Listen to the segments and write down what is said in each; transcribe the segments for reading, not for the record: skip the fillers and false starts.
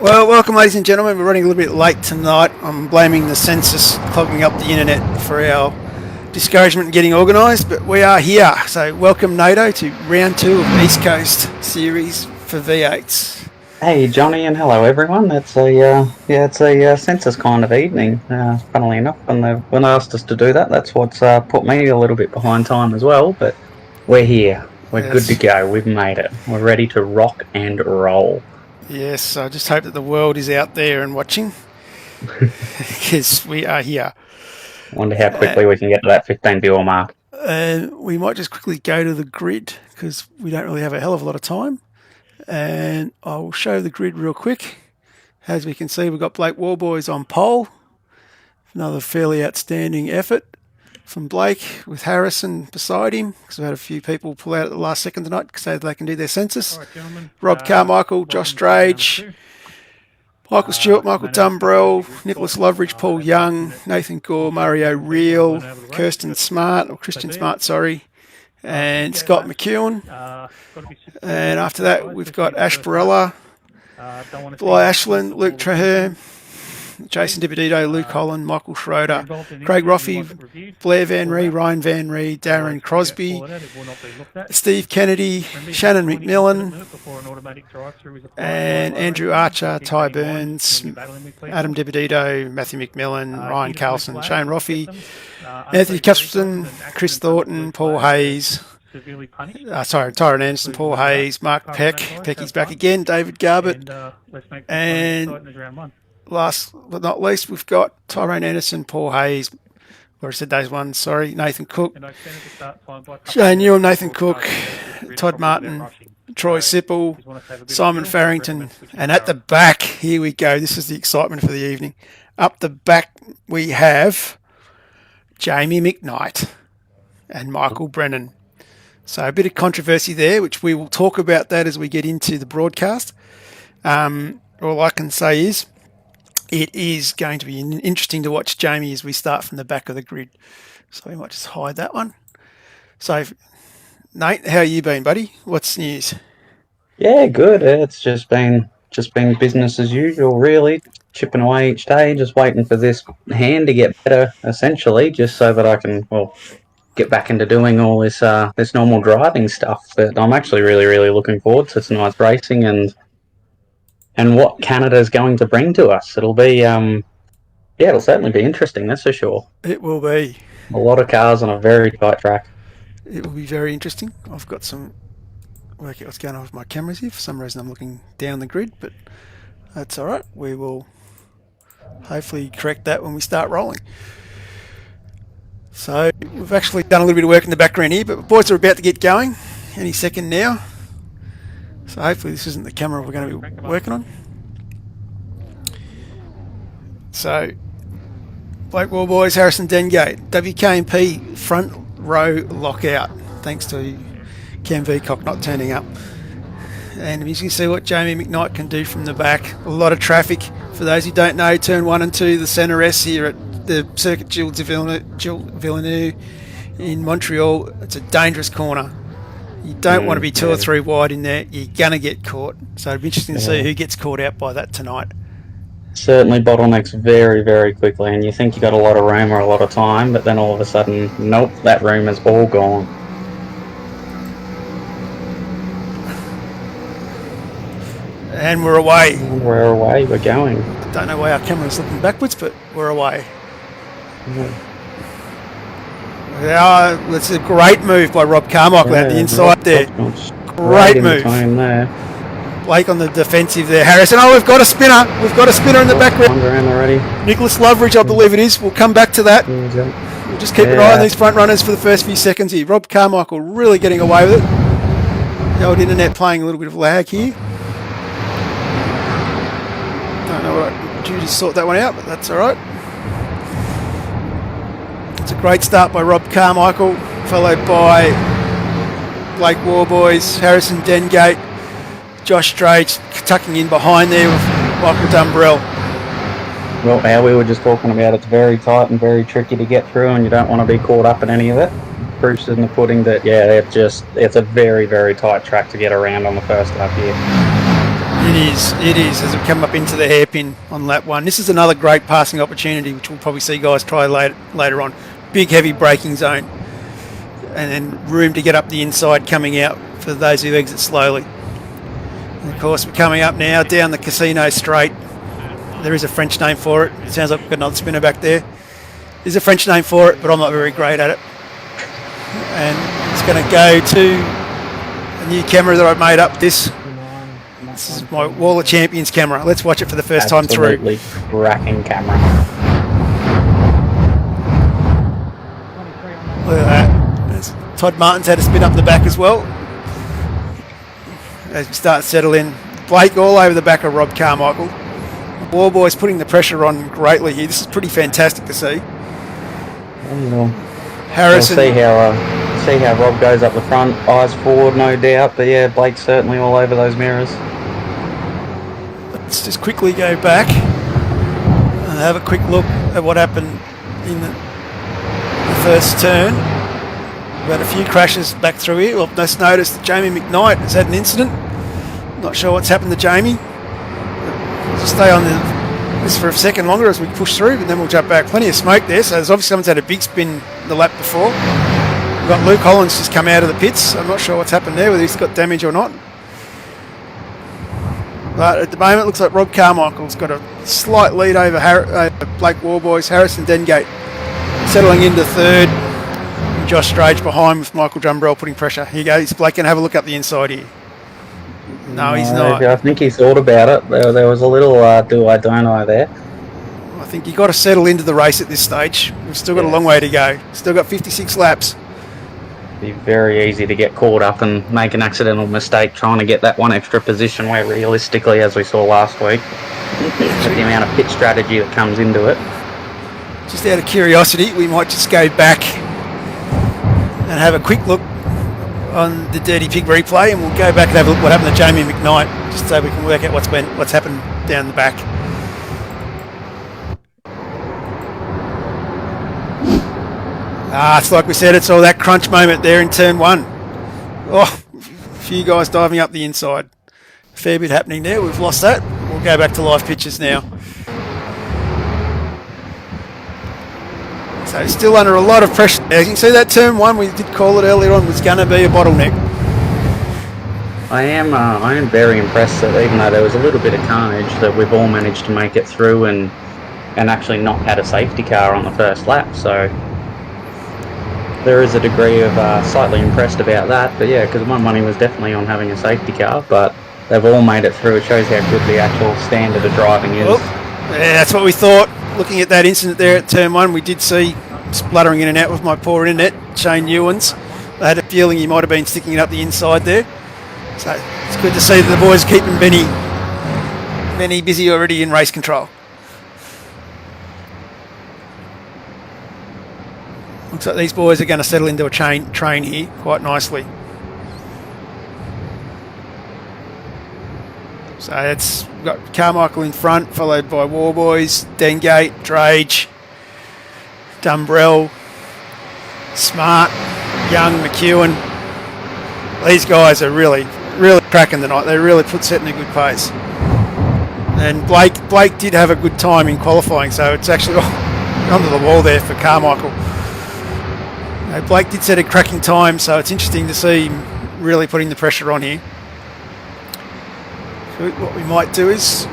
Well, welcome, ladies and gentlemen. We're running a little bit late tonight. I'm blaming the census clogging up the internet for our discouragement in getting organised, but we are here. So, welcome, NATO, to round 2 of East Coast series for V8s. Hey, Johnny, and hello, everyone. It's a census kind of evening. Funnily enough, when they asked us to do that, that's what's put me a little bit behind time as well. But we're here. We're good to go. We've made it. We're ready to rock and roll. Yes, I just hope that the world is out there and watching, because we are here. Wonder how quickly we can get to that 15 viewer mark. We might just quickly go to the grid, because we don't really have a hell of a lot of time. And I'll show the grid real quick. As we can see, we've got Blake Warboys on pole. Another fairly outstanding effort from Blake, with Harrison beside him, because we've had a few people pull out at the last second tonight so they can do their census. Right, Rob Carmichael, Josh Drage, Michael Stewart, Michael Dumbrell, Nicholas Loveridge, Paul Young, Nathan Gore, Mario Reel, Christian Smart, and Scott McEwen. And after that, we've got Ash Barella, Bly Ashland, Luke Traherne, Jason DiBedito, Luke Holland, Michael Schroeder, Craig Roffey, Blair Van Ree, Ryan Van Ree, Darren Crosby, Steve Kennedy, Shannon McMillan, and Andrew Archer, Ty Burns, Adam DiBedito, Matthew McMillan, Ryan Carlson, Shane Roffey, Anthony Custerton, Chris Thornton, Paul Hayes, Tyron Anderson, Paul Hayes, Mark Peck, Pecky's back again, David Garbett, and last but not least, we've got Tyrone Anderson, Paul Hayes, already said those ones, sorry, Nathan Cook, Shane Newham, Nathan Cook, Todd Martin, Troy Sipple, Simon Farrington, and at the back, here we go, this is the excitement for the evening. Up the back, we have Jamie McKnight and Michael Brennan. So a bit of controversy there, which we will talk about that as we get into the broadcast. All I can say is it is going to be interesting to watch Jamie as we start from the back of the grid. So we might just hide that one. So, Nate, how you been, buddy? What's news? Yeah, good. It's just been business as usual, really. Chipping away each day, just waiting for this hand to get better, essentially, just so that I can, get back into doing all this normal driving stuff. But I'm actually really, really looking forward to tonight's racing and what Canada's going to bring to us. It'll be, it'll certainly be interesting, that's for sure. It will be. A lot of cars on a very tight track. It will be very interesting. I've got some work out what's going on with my cameras here. For some reason I'm looking down the grid, but that's all right. We will hopefully correct that when we start rolling. So we've actually done a little bit of work in the background here, but the boys are about to get going any second now. So hopefully this isn't the camera we're going to be working on. So, Blake Warboys, Harrison Dengate, WK&P front row lockout, thanks to Cam Veacock not turning up. And you can see what Jamie McKnight can do from the back. A lot of traffic. For those who don't know, turn 1 and 2, the centre S here at the Circuit Gilles Villeneuve in Montreal. It's a dangerous corner. You don't want to be 2 or 3 wide in there. You're going to get caught. So it'd be interesting to see who gets caught out by that tonight. Certainly bottlenecks very, very quickly, and you think you got a lot of room or a lot of time, but then all of a sudden, nope, that room is all gone. And we're away. We're going. Don't know why our camera's looking backwards, but we're away. Yeah, it's a great move by Rob Carmichael out the inside there. Great move. There. Blake on the defensive there. Harrison, we've got a spinner. We've got a spinner in the background. Already. Nicholas Loveridge, I believe it is. We'll come back to that. We'll just keep an eye on these front runners for the first few seconds here. Rob Carmichael really getting away with it. The old internet playing a little bit of lag here. Don't know what due to sort that one out, but that's all right. It's a great start by Rob Carmichael, followed by Blake Warboys, Harrison Dengate, Josh Drage tucking in behind there with Michael Dumbrell. Well, how we were just talking about, it's very tight and very tricky to get through, and you don't want to be caught up in any of it. Proof's in the pudding that, it's a very, very tight track to get around on the first lap here. It is, as we come up into the hairpin on lap 1. This is another great passing opportunity, which we'll probably see guys try later on. Big, heavy braking zone, and then room to get up the inside coming out for those who exit slowly. And of course, we're coming up now down the Casino Straight. There is a French name for it. It sounds like we've got another spinner back there. There's a French name for it, but I'm not very great at it. And it's going to go to a new camera that I've made up. This is my Wall of Champions camera. Let's watch it for the first time through. Absolutely cracking camera. Look at that. Todd Martin's had to spin up the back as well. As we start to settle in. Blake all over the back of Rob Carmichael. The War Boys putting the pressure on greatly here. This is pretty fantastic to see. Harrison. We'll see how Rob goes up the front. Eyes forward, no doubt. But yeah, Blake's certainly all over those mirrors. Let's just quickly go back and have a quick look at what happened in the first turn. We've had a few crashes back through here. Well, just noticed that Jamie McKnight has had an incident. Not sure what's happened to Jamie. We'll just stay on this for a second longer as we push through, but then we'll jump back. Plenty of smoke there, so there's obviously someone's had a big spin the lap before. We've got Luke Hollins just come out of the pits. I'm not sure what's happened there, whether he's got damage or not. But at the moment, it looks like Rob Carmichael's got a slight lead over Blake Warboys. Harrison Dengate settling into third. And Josh Strage behind with Michael Drumbrell putting pressure. Here goes. Blake can have a look up the inside here. No, he's not. I think he thought about it. There was a little do I, don't I there. I think you've got to settle into the race at this stage. We've still got a long way to go. Still got 56 laps. Be very easy to get caught up and make an accidental mistake trying to get that one extra position where realistically, as we saw last week, with the amount of pit strategy that comes into it. Just out of curiosity, we might just go back and have a quick look on the Dirty Pig replay, and we'll go back and have a look what happened to Jamie McKnight, just so we can work out what's happened down the back. It's like we said, it's all that crunch moment there in turn 1. Oh, a few guys diving up the inside. A fair bit happening there. We've lost that. We'll go back to live pictures now. So still under a lot of pressure. As you can see, that turn 1, we did call it earlier on, was going to be a bottleneck. I am very impressed that even though there was a little bit of carnage, that we've all managed to make it through and actually not had a safety car on the first lap. So there is a degree of slightly impressed about that, but yeah, because my money was definitely on having a safety car, but they've all made it through. It shows how good the actual standard of driving is. Yeah, that's what we thought. Looking at that incident there at turn 1, we did see spluttering in and out with my poor internet, Shane Ewans. I had a feeling he might have been sticking it up the inside there. So it's good to see that the boys keeping Benny busy already in race control. Looks like these boys are going to settle into a train here quite nicely. So we've got Carmichael in front, followed by Warboys, Dengate, Drage, Dumbrell, Smart, Young, McEwen. These guys are really cracking tonight. They really setting a good pace. And Blake did have a good time in qualifying, so it's actually onto the wall there for Carmichael. Blake did set a cracking time, so it's interesting to see him really putting the pressure on here. So what we might do is...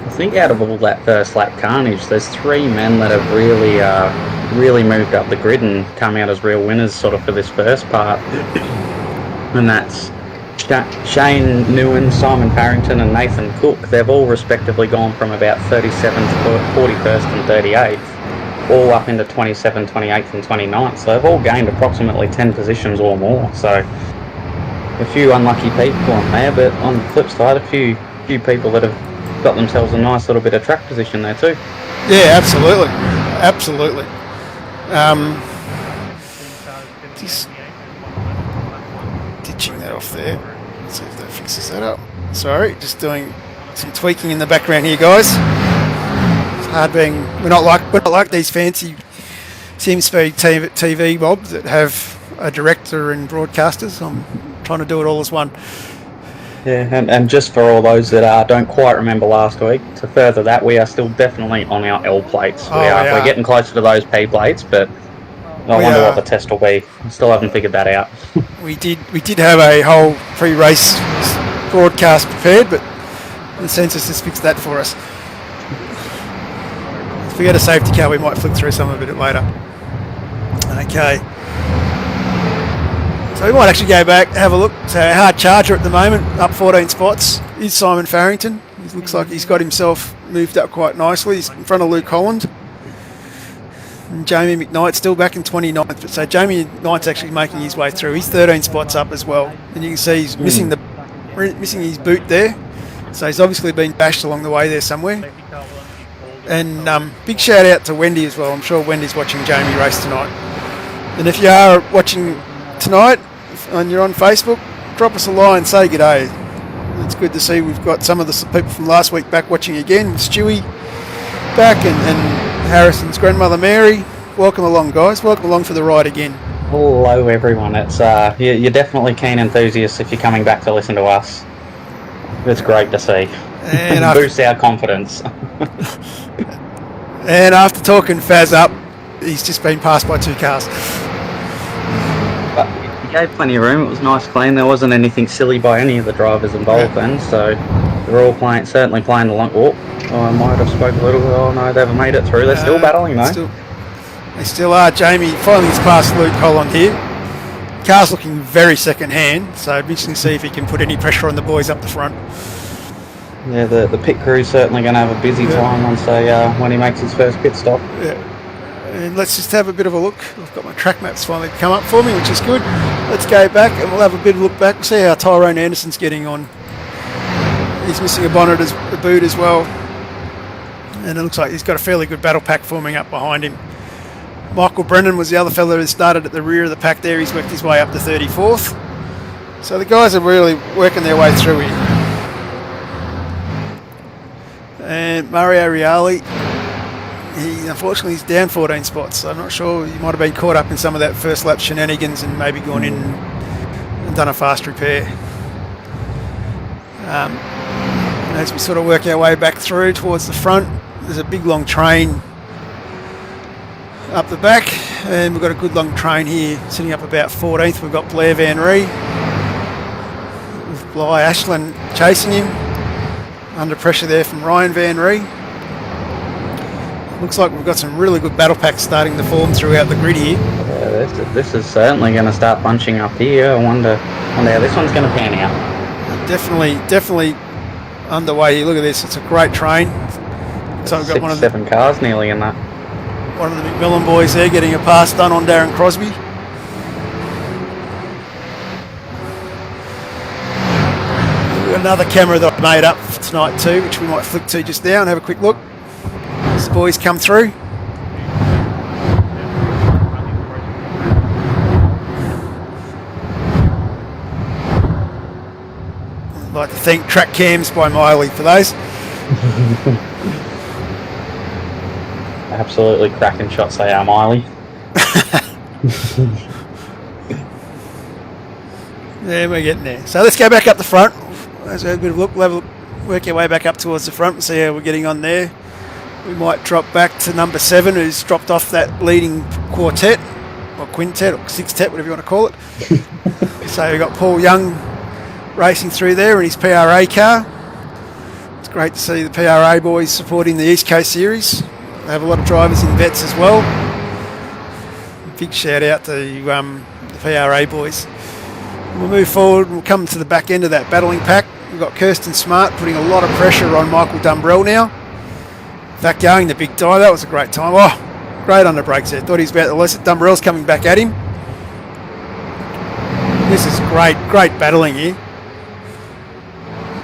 I think out of all that first lap carnage, there's 3 men that have really moved up the grid and come out as real winners sort of for this first part. And that's Shane Newen, Simon Parrington and Nathan Cook. They've all respectively gone from about 37th, 41st and 38th, all up into 27th, 28th and 29th. So they've all gained approximately 10 positions or more. So a few unlucky people on there, but on the flip side, a few people that have got themselves a nice little bit of track position there too. Yeah, absolutely. Just ditching that off there. Let's see if that fixes that up. Sorry, just doing some tweaking in the background here, guys. It's hard being we're not like these fancy Simspeed TV mobs that have a director and broadcasters. I'm trying to do it all as one. Yeah, and just for all those that don't quite remember last week, to further that, we are still definitely on our L plates. We're getting closer to those P plates, but I wonder what the test will be. I still haven't figured that out. We did have a whole pre-race broadcast prepared, but the census has fixed that for us. If we get a safety car, we might flick through some of it later. Okay. So we might actually go back, have a look. So our hard charger at the moment, up 14 spots, is Simon Farrington. He looks like he's got himself moved up quite nicely. He's in front of Luke Holland. And Jamie McKnight's still back in 29th. So Jamie McKnight's actually making his way through. He's 13 spots up as well. And you can see he's missing his boot there. So he's obviously been bashed along the way there somewhere. And big shout out to Wendy as well. I'm sure Wendy's watching Jamie race tonight. And if you are watching tonight and you're on Facebook, drop us a line, say g'day. It's good to see we've got some of the people from last week back watching again. Stewie back and Harrison's grandmother Mary. Welcome along, guys. Welcome along for the ride again. Hello, everyone. It's you're definitely keen enthusiasts if you're coming back to listen to us. It's great to see. And boosts our confidence. And after talking Faz up, he's just been passed by 2 cars. But he gave plenty of room. It was nice, clean. There wasn't anything silly by any of the drivers involved then, so they're all certainly playing along. Oh, I might have spoke a little. Oh no, they haven't made it through. They're still battling though. They still are. Jamie finally has passed Luke Holland here. Car's looking very second hand, so it'd be interesting to see if he can put any pressure on the boys up the front. Yeah, the pit crew's certainly going to have a busy time when he makes his first pit stop. Yeah. And let's just have a bit of a look. I've got my track maps finally come up for me, which is good. Let's go back and we'll have a bit of a look back. We'll see how Tyrone Anderson's getting on. He's missing a boot as well. And it looks like he's got a fairly good battle pack forming up behind him. Michael Brennan was the other fella who started at the rear of the pack there. He's worked his way up to 34th. So the guys are really working their way through here. And Mario Reali, unfortunately he's down 14 spots. So I'm not sure, he might have been caught up in some of that first lap shenanigans and maybe gone in and done a fast repair. As we sort of work our way back through towards the front, there's a big long train up the back, and we've got a good long train here sitting up about 14th. We've got Blair Van Ree with Bly Ashland chasing him. Under pressure there from Ryan Van Ree. Looks like we've got some really good battle packs starting to form throughout the grid here. Yeah, this is certainly going to start bunching up here. I wonder how this one's going to pan out. Definitely underway here. Look at this. It's a great train. So we've got 7 cars nearly in that. One of the McMillan boys there getting a pass done on Darren Crosby. Another camera that I made up for tonight too, which we might flick to just now and have a quick look as the boys come through. I'd like to thank Track Cams by Miley for those. Absolutely cracking shots they are, Miley. Yeah, we're getting there. So let's go back up the front. Let's have a bit of a look, work our way back up towards the front and see how we're getting on there. We might drop back to number 7, who's dropped off that leading quartet, or quintet, or sextet, whatever you want to call it. So we've got Paul Young racing through there in his PRA car. It's great to see the PRA boys supporting the East Coast Series. They have a lot of drivers in vets as well. Big shout out to the PRA boys. We'll move forward, we'll come to the back end of that battling pack. We've got Kirsten Smart putting a lot of pressure on Michael Dumbrell now. That going the big dive, that was a great time. Oh, great under brakes there. Thought he was about to lose it. Dumbrell's coming back at him. This is great battling here.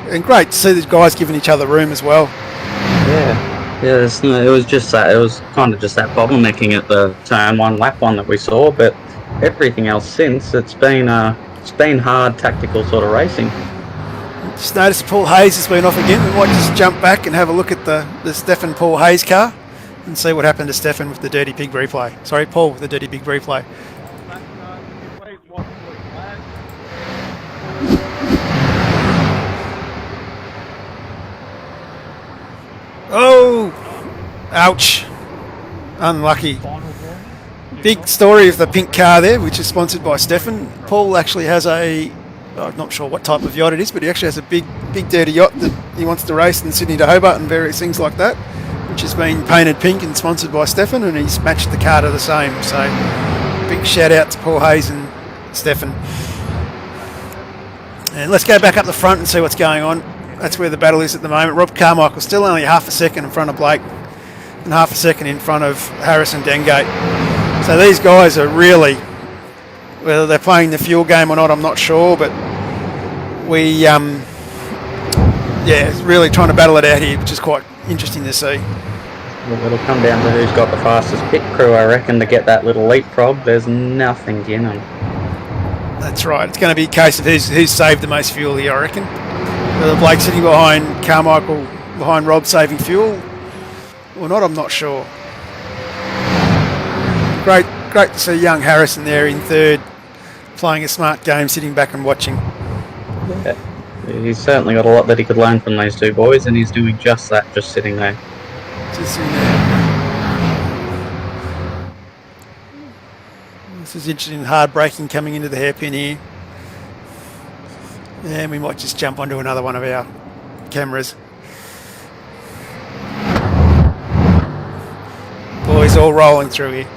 And great to see these guys giving each other room as well. Yeah, it was just that. It was kind of just that bottlenecking at the turn 1, lap 1 that we saw, but everything else since, it's been hard tactical sort of racing. Just noticed Paul Hayes has been off again. We might just jump back and have a look at the Stefan Paul Hayes car and see what happened to Stefan with the Dirty Pig replay. Sorry, Paul with the Dirty Pig replay. Ouch. Unlucky. Big story of the pink car there, which is sponsored by Stefan. Paul actually has I'm not sure what type of yacht it is, but he actually has a big dirty yacht that he wants to race in Sydney to Hobart and various things like that, which has been painted pink and sponsored by Stefan, and he's matched the car to the same. So big shout out to Paul Hayes and Stefan. And let's go back up the front and see what's going on. That's where the battle is at the moment. Rob Carmichael's still only half a second in front of Blake and half a second in front of Harris and Dengate. So these guys are really, whether they're playing the fuel game or not, I'm not sure, but we, really trying to battle it out here, which is quite interesting to see. Well, it'll come down to who's got the fastest pit crew, I reckon, to get that little leapfrog. There's nothing in them. That's right. It's going to be a case of who's saved the most fuel here, I reckon. Whether Blake sitting behind Carmichael, behind Rob saving fuel or not, I'm not sure. Great to see young Harrison there in third, playing a smart game, sitting back and watching. Yeah. He's certainly got a lot that he could learn from those two boys, and he's doing just that, just sitting there. Just sitting there. This is interesting, hard braking coming into the hairpin here. And we might just jump onto another one of our cameras. Boys all rolling through here.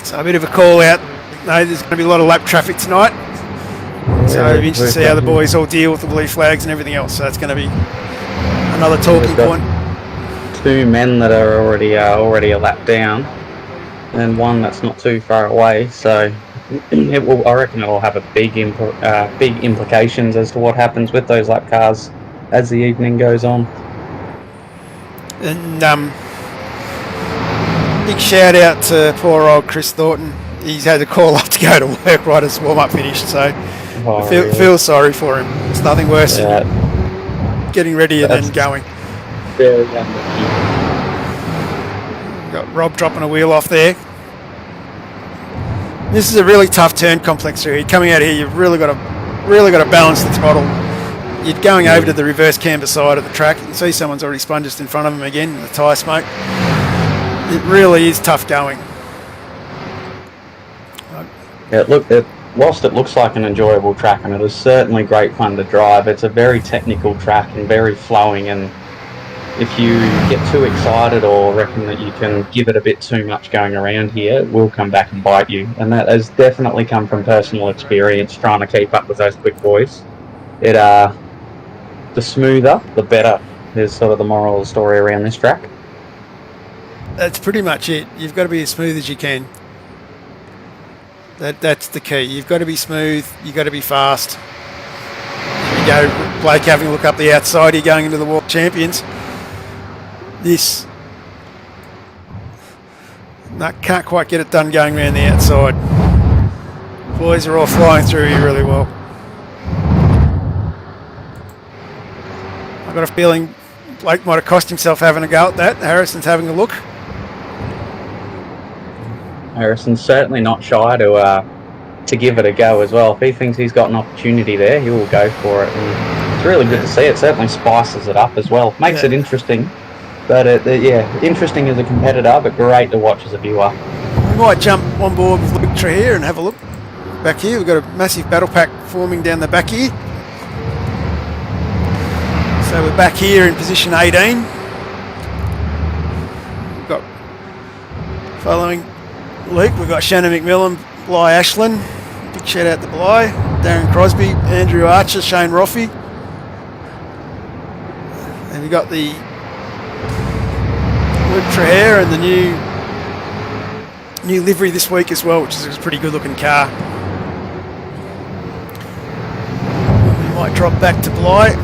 So a bit of a call out. No, there's going to be a lot of lap traffic tonight. So it'll be interesting to see how the boys all deal with the blue flags and everything else. So it's going to be another talking point. Two men that are already a lap down, and one that's not too far away. So I reckon it will have a big implications as to what happens with those lap cars as the evening goes on. And big shout out to poor old Chris Thornton. He's had to call up to go to work right as warm up finished. So I feel sorry for him. It's nothing worse than getting ready and then going. Very unlucky. Got Rob dropping a wheel off there. This is a really tough turn complex here. Coming out here, you've really got to balance the throttle. You're going over to the reverse camber side of the track. You can see someone's already sponged in front of him again in the tyre smoke. It really is tough going. Yeah, whilst it looks like an enjoyable track, and it is certainly great fun to drive, it's a very technical track and very flowing, and if you get too excited or reckon that you can give it a bit too much going around here, it will come back and bite you. And that has definitely come from personal experience trying to keep up with those quick boys. The smoother, the better is sort of the moral of the story around this track. That's pretty much it. You've got to be as smooth as you can. That's the key. You've got to be smooth. You've got to be fast. There you go, Blake having a look up the outside here going into the World Champions. Can't quite get it done going around the outside. Boys are all flying through here really well. I've got a feeling Blake might have cost himself having a go at that. Harrison's having a look. Harrison's certainly not shy to give it a go as well. If he thinks he's got an opportunity there, he will go for it. And it's really good to see. It certainly spices it up as well. Makes it interesting. But interesting as a competitor, but great to watch as a viewer. We might jump on board with Luke Trahere and have a look. Back here, we've got a massive battle pack forming down the back here. So we're back here in position 18. We've got, following Luke, we've got Shannon McMillan, Bly Ashland. Big shout out to Bly, Darren Crosby, Andrew Archer, Shane Roffey. And we've got the Luke Trahere and the new livery this week as well, which is a pretty good looking car. We might drop back to Bly.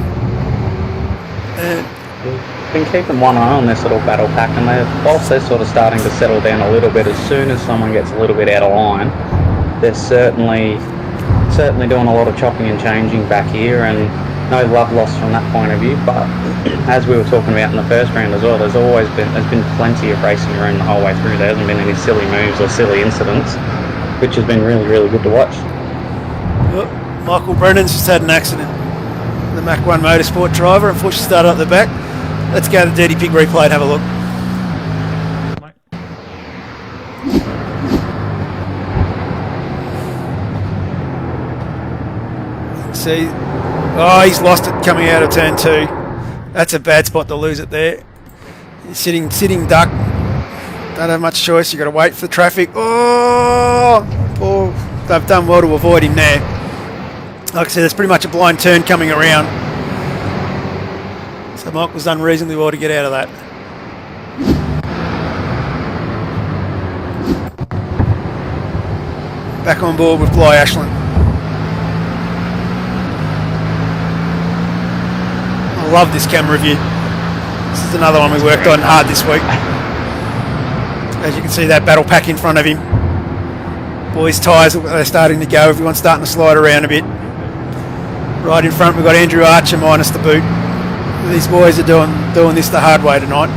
Been keeping one eye on this little battle pack, and whilst they're sort of starting to settle down a little bit, as soon as someone gets a little bit out of line, they're certainly doing a lot of chopping and changing back here, and no love lost from that point of view. But as we were talking about in the first round as well, there's been plenty of racing room the whole way through. There hasn't been any silly moves or silly incidents. which has been really, really good to watch. Oh, Michael Brennan's just had an accident. The Mach 1 Motorsport driver, unfortunately started up the back. Let's go to the Dirty Pig replay and have a look. See, oh, he's lost it coming out of turn 2. That's a bad spot to lose it there. He's sitting duck. Don't have much choice. You've got to wait for the traffic. Oh, they've done well to avoid him there. Like I said, there's pretty much a blind turn coming around. So Michael's done reasonably well to get out of that. Back on board with Bly Ashland. I love this camera view. This is another one we worked on hard this week. As you can see, that battle pack in front of him. Boys' tyres, they're starting to go. Everyone's starting to slide around a bit. Right in front, we've got Andrew Archer minus the boot. These boys are doing this the hard way tonight.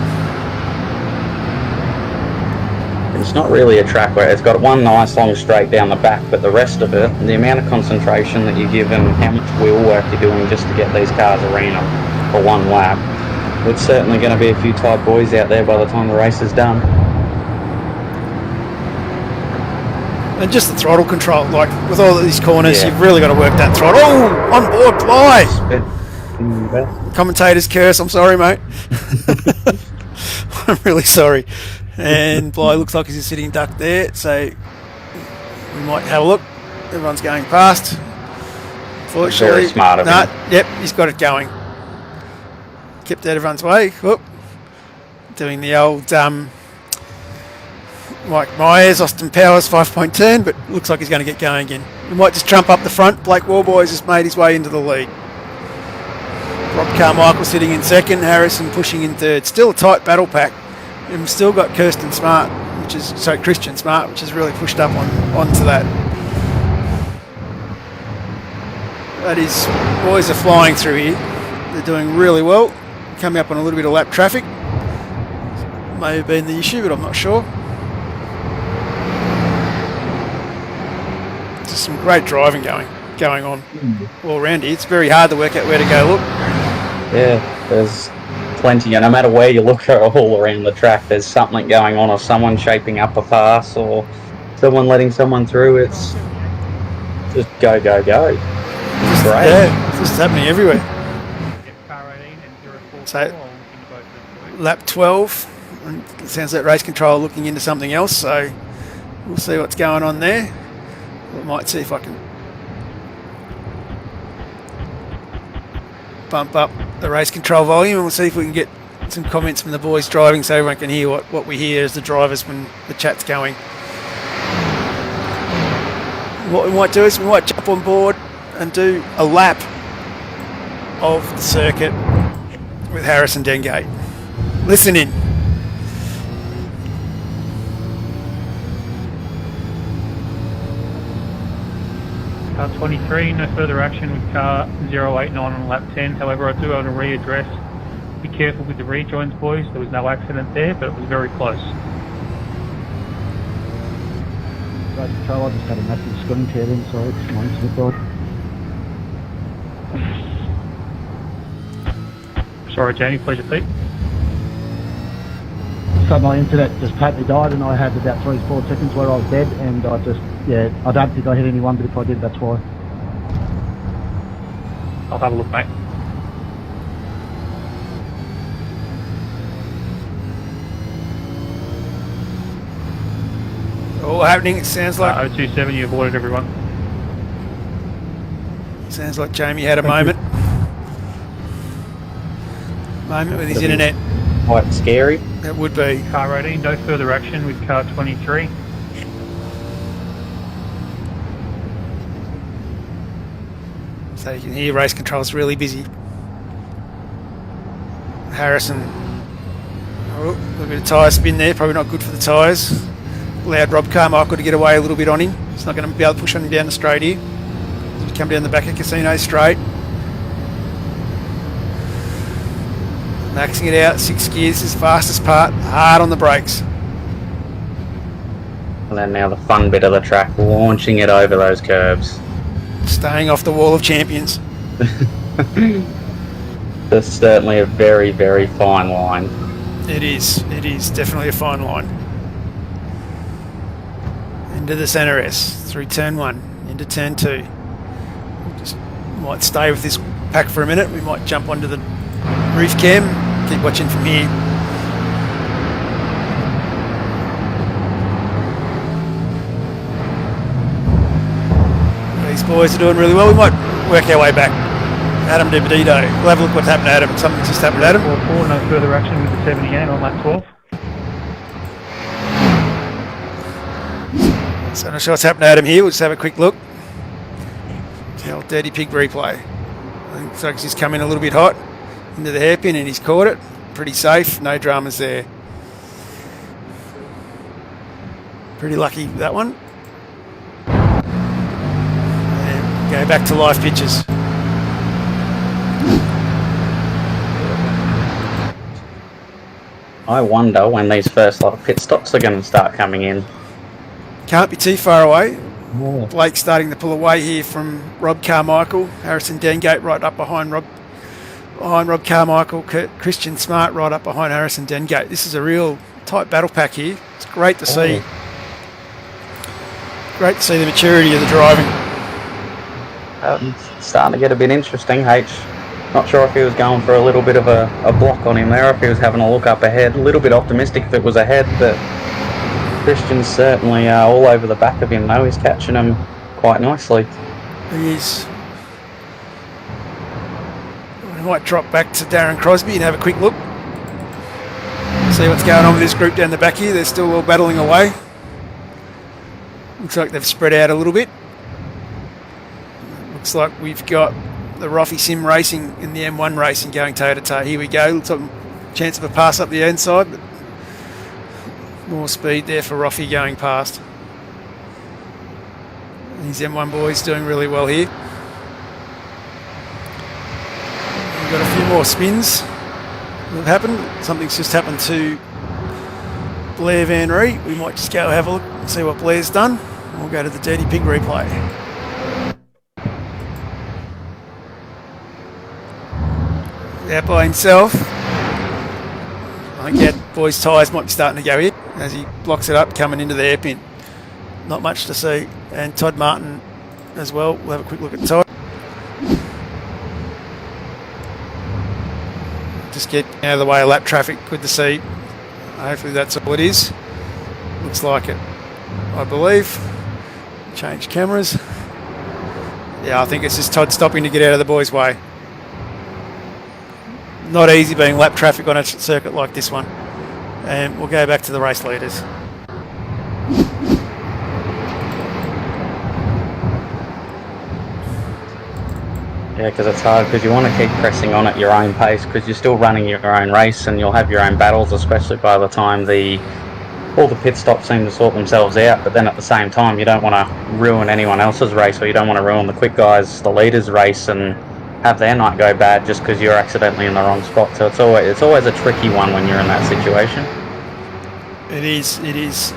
It's not really a track where it's got one nice long straight down the back, but the rest of it, the amount of concentration that you give and how much wheel work you're doing just to get these cars arena for one lap, it's certainly going to be a few tired boys out there by the time the race is done. And just the throttle control, like with all of these corners, you've really got to work that throttle. Oh, on board, Bly! Commentator's curse, I'm sorry, mate. I'm really sorry. And Bly looks like he's a sitting duck there, so we might have a look. Everyone's going past. Fortunately, very smart of him. Yep, he's got it going. Kept out everyone's way. Whoop. Doing the old Mike Myers, Austin Powers 5-point turn, but looks like he's going to get going again. We might just trump up the front. Blake Warboys has made his way into the lead. Rob Carmichael sitting in second, Harrison pushing in third. Still a tight battle pack. And we've still got Christian Smart, which has really pushed up onto that. That is, boys are flying through here. They're doing really well. Coming up on a little bit of lap traffic. May have been the issue, but I'm not sure. Just some great driving going on all around here. It's very hard to work out where to go look. Yeah, there's plenty, and no matter where you look all around the track, there's something going on, or someone shaping up a pass, or someone letting someone through. It's just go. It's great. Yeah, it's just happening everywhere. So, lap 12, and it sounds like race control looking into something else, so we'll see what's going on there. We might see if I can bump up the race control volume, and we'll see if we can get some comments from the boys driving so everyone can hear what we hear as the drivers when the chat's going. What we might do is we might jump on board and do a lap of the circuit with Harrison Dengate. Listen in. Car 23, no further action with car 089 on lap 10. However, I do want to readdress. Be careful with the rejoins, boys. There was no accident there, but it was very close. Right, Charles, I just had a massive screen tear in, so it's my incident board. Sorry, Jamie, pleasure, Pete. So my internet just totally died, and I had about 3-4 seconds where I was dead, and I don't think I hit anyone, but if I did, that's why. I'll have a look, mate. All happening, it sounds like. 027, you avoided everyone. Sounds like Jamie had a moment with his internet. Quite scary. That would be. Car 18, no further action with car 23. So you can hear race control's really busy. Harrison. Oh, a little bit of tyre spin there, probably not good for the tyres. Allowed Rob Carmichael to get away a little bit on him. He's not going to be able to push on him down the straight here. As we come down the back of Casino Straight. Maxing it out, 6 gears is the fastest part, hard on the brakes. And then now the fun bit of the track, launching it over those curbs. Staying off the wall of champions. There's certainly a very, very fine line. It is definitely a fine line. Into the centre S, through turn 1, into turn 2. Just might stay with this pack for a minute. We might jump onto the roof cam, keep watching from here. These boys are doing really well. We might work our way back. Adam Debadito. We'll have a look what's happened to Adam. Something's just happened to Adam. 4-4, no further action with the 78 on lap 12. So I'm not sure what's happened to Adam here. We'll just have a quick look. The old Dirty Pig replay. I think it's like he's come in a little bit hot into the hairpin and he's caught it. Pretty safe. No dramas there. Pretty lucky that one. And go back to live pictures. I wonder when these first lot of pit stops are going to start coming in. Can't be too far away. Yeah. Blake's starting to pull away here from Rob Carmichael. Harrison Dengate right up behind Rob Carmichael. Christian Smart right up behind Harrison Dengate. This is a real tight battle pack here. It's great to see. Great to see the maturity of the driving. It's starting to get a bit interesting, H. Not sure if he was going for a little bit of a block on him there, if he was having a look up ahead. A little bit optimistic if it was ahead, but Christian's certainly all over the back of him though. He's catching him quite nicely. He is. We might drop back to Darren Crosby and have a quick look. See what's going on with this group down the back here. They're still all battling away. Looks like they've spread out a little bit. Looks like we've got the Roffy Sim Racing in the M1 Racing going toe-to-toe. Here we go. Looks like a chance of a pass up the inside, but more speed there for Roffy going past. These M1 boys doing really well here. We've got a few more spins that have happened. Something's just happened to Blair Van Ree. We might just go have a look and see what Blair's done. We'll go to the Dirty Pig replay. Out by himself. I think that boy's tyres might be starting to go in as he blocks it up coming into the hairpin. Not much to see. And Todd Martin as well. We'll have a quick look at Todd. Just get out of the way of lap traffic. Good to see. Hopefully that's all it is. Looks like it, I believe. Change cameras. Yeah, I think it's just Todd stopping to get out of the boys' way. Not easy being lap traffic on a circuit like this one. And we'll go back to the race leaders. Yeah, because it's hard because you want to keep pressing on at your own pace because you're still running your own race and you'll have your own battles, especially by the time all the pit stops seem to sort themselves out. But then at the same time, you don't want to ruin anyone else's race, or you don't want to ruin the quick guys, the leaders' race, and have their night go bad just because you're accidentally in the wrong spot. So it's always a tricky one when you're in that situation. It is.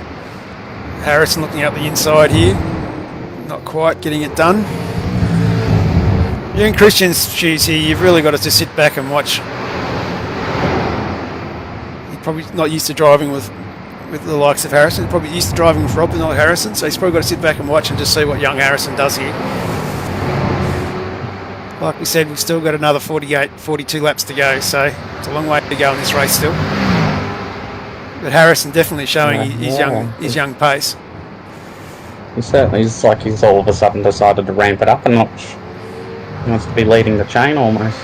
Harrison looking up the inside here. Not quite getting it done. You're in Christian's shoes here. You've really got to just sit back and watch. He's probably not used to driving with the likes of Harrison. He's probably used to driving with Rob and not Harrison. So he's probably got to sit back and watch and just see what young Harrison does here. Like we said, we've still got another 42 laps to go. So it's a long way to go in this race still. But Harrison definitely showing his young pace. He's like he's all of a sudden decided to ramp it up a notch. He wants to be leading the chain almost.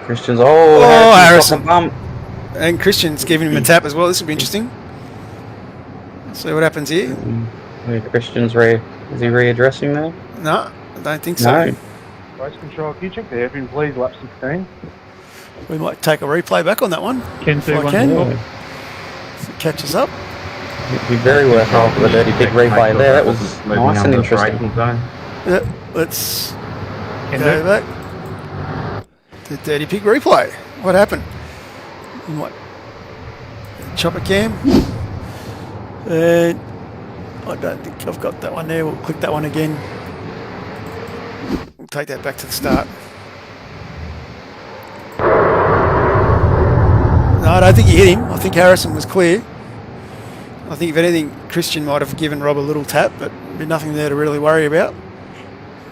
Christian's Harrison. And Christian's giving him a tap as well. This will be interesting. See what happens here. Christian's is he readdressing there? No, I don't think so. No. Race control, can you check the hairpin please, lap 16? We might take a replay back on that one. Can do one. If it catches up. It'd be very worthwhile for the Dirty Pig replay there. That was nice and interesting. Yeah, let's go back. The Dirty Pig replay. What happened? In what? Chopper cam? And I don't think I've got that one there. We'll click that one again. We'll take that back to the start. No, I don't think he hit him. I think Harrison was clear. I think if anything, Christian might have given Rob a little tap, but there's nothing there to really worry about.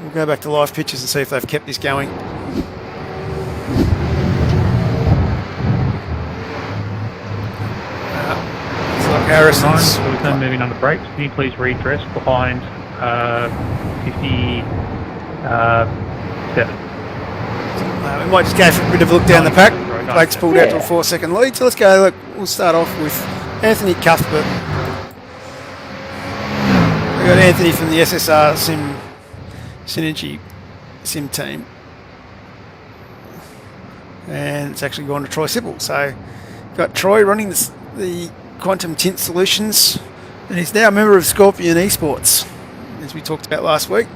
We'll go back to live pictures and see if they've kept this going. It's like Harrison's. So with no moving under brakes, can you please redress behind 57? We might just go for a bit of a look down the pack. Blake's pulled out to a 4-second lead, so let's go. Look, we'll start off with Anthony Cuthbert. We've got Anthony from the SSR Synergy Sim team, and it's actually gone to Troy Sipple. So, got Troy running the Quantum Tint Solutions, and he's now a member of Scorpion Esports, as we talked about last week.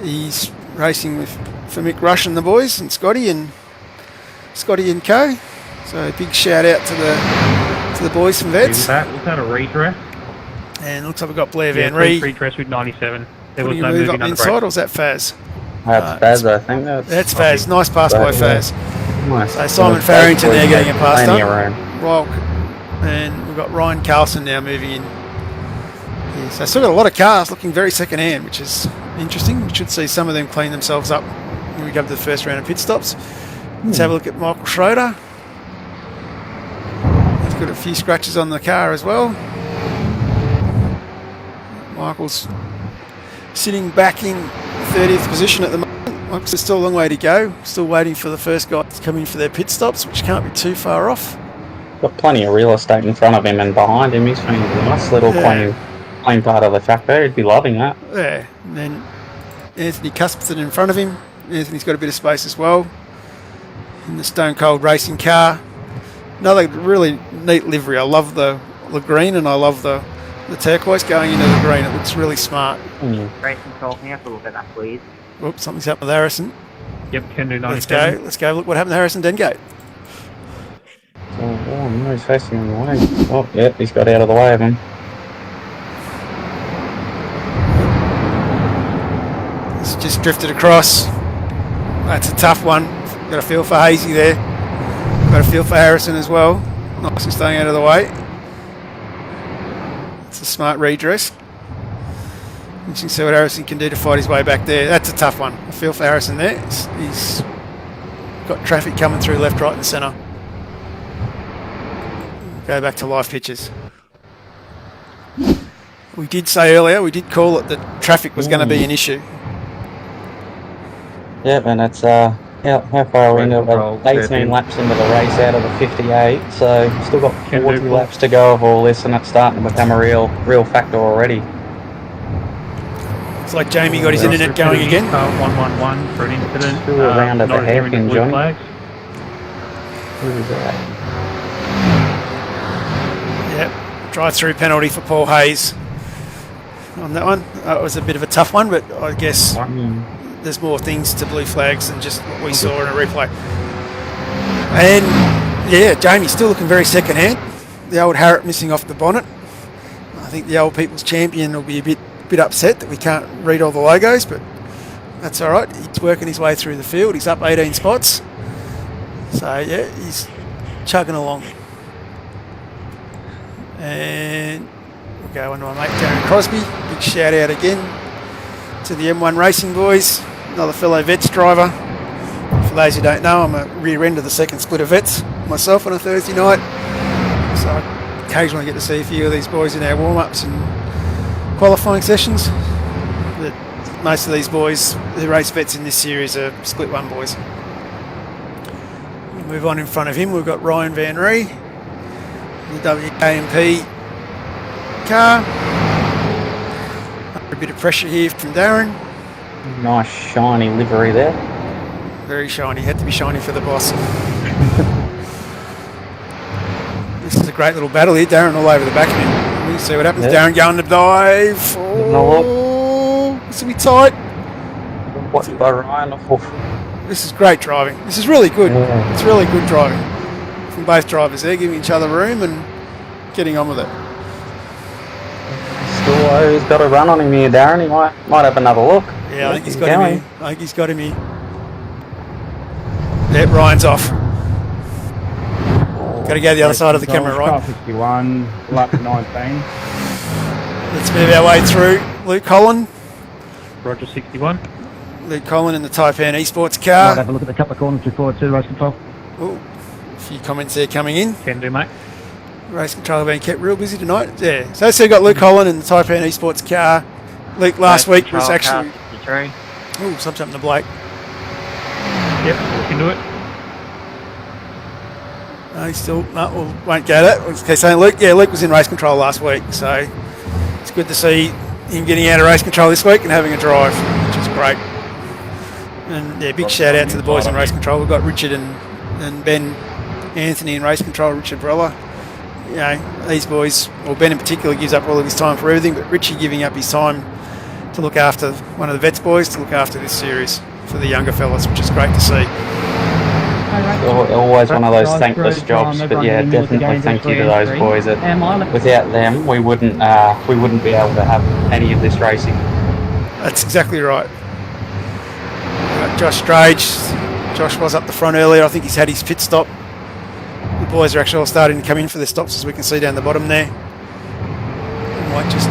He's racing for Mick Rush and the boys, and Scotty and co. So big shout out to the boys from Vets. Was that a redress? And looks like we've got Blair Van Ree. Redress with 97. There was Putting no a move moving up under inside, brakes. or was that Faz? That's Faz, I think. That's Faz. Nice pass by Faz. Nice. So Simon Farrington there getting a pass Plenty of done. room. Well, and we've got Ryan Carlson now moving in. Yeah, so still got a lot of cars looking very second hand, which is interesting. We should see some of them clean themselves up when we go to the first round of pit stops. Let's have a look at Michael Schroeder. He's got a few scratches on the car as well. Michael's sitting back in 30th position at the moment. There's still a long way to go. Still waiting for the first guy to come in for their pit stops, which can't be too far off. Got plenty of real estate in front of him and behind him. He's found a nice little clean part of the track there. He'd be loving that. Yeah, and then Anthony Cuthbertson in front of him. Anthony's got a bit of space as well in the Stone Cold racing car. Another really neat livery. I love the green, and I love the turquoise going into the green. It looks really smart. Racing talk, can you have a look at that, please? Oops, something's happened with Harrison. Yep, can do 97. Let's go. Look what happened to Harrison Dengate. Oh no, he's facing him away. Oh, yeah, he's got out of the way of him. It's just drifted across. That's a tough one. Got a feel for Hazy there. Got a feel for Harrison as well. Nicely staying out of the way. It's a smart redress. You can see what Harrison can do to fight his way back there. That's a tough one. I feel for Harrison there. He's got traffic coming through left, right and centre. Go back to live pictures. We did say earlier, we did call it that traffic was going to be an issue. Yeah, and it's how far are we into about 18 laps into the race out of the 58, so still got 40 laps to go of all this, and it's starting to become a real factor already. It's like Jamie got his internet going again. 111 for an incident. Still around at the hairpin, Johnny. Flags. Who is that? Yep, drive-through penalty for Paul Hayes on that one. It was a bit of a tough one, but I guess there's more things to blue flags than just what we saw in a replay. And yeah, Jamie's still looking very second hand. The old Harriet missing off the bonnet. I think the old People's Champion will be a bit upset that we can't read all the logos, but that's all right. He's working his way through the field. He's up 18 spots. So yeah, he's chugging along. And we'll go on to my mate Darren Crosby. Big shout out again to the M1 Racing boys. Another fellow Vets driver. For those who don't know, I'm a rear end of the second split of Vets myself on a Thursday night. So I occasionally get to see a few of these boys in our warm-ups and qualifying sessions. But most of these boys who race Vets in this series are split one boys. We'll move on in front of him. We've got Ryan Van Ree. The WK&P car. Under a bit of pressure here from Darren. Nice shiny livery there. Very shiny. Had to be shiny for the boss. This is a great little battle here. Darren all over the back of him. We'll see what happens. Yep. Darren going to dive. Oh, this will be tight. Watched by Ryan. This is great driving. This is really good. Yeah. It's really good driving from both drivers there, giving each other room and getting on with it. Still, he's got a run on him here, Darren. He might have another look. Yeah, I think he's got him here. I think he's got him here. Yep, Ryan's off. Got to go the other side of the camera, Car right? 51, lap 19. Let's move our way through. Luke Collin. Roger 61. Luke Collin in the Taipan Esports Might car. have a look at the couple of corners before to race control. Ooh, a few comments there coming in. Can do, mate. Race control being kept real busy tonight. Yeah. So we've got Luke Collin in the Taipan Esports car. Luke last week was actually... Ooh, something to Blake. Yep, we can do it. No, he still... No, we won't go that. Okay, so Luke was in race control last week. So it's good to see him getting out of race control this week and having a drive, which is great. And yeah, big shout out to the boys in race control. We've got Richard and Ben Anthony in race control, Richard Brella. You know, these boys, or Ben in particular, gives up all of his time for everything, but Richie giving up his time to look after one of the vets boys, to look after this series for the younger fellas, which is great to see. Always one of those thankless jobs, but yeah, definitely thank you to those boys. Without them, we wouldn't be able to have any of this racing. That's exactly right. Josh Strage. Josh was up the front earlier. I think he's had his pit stop. The boys are actually all starting to come in for their stops, as we can see down the bottom there. We might just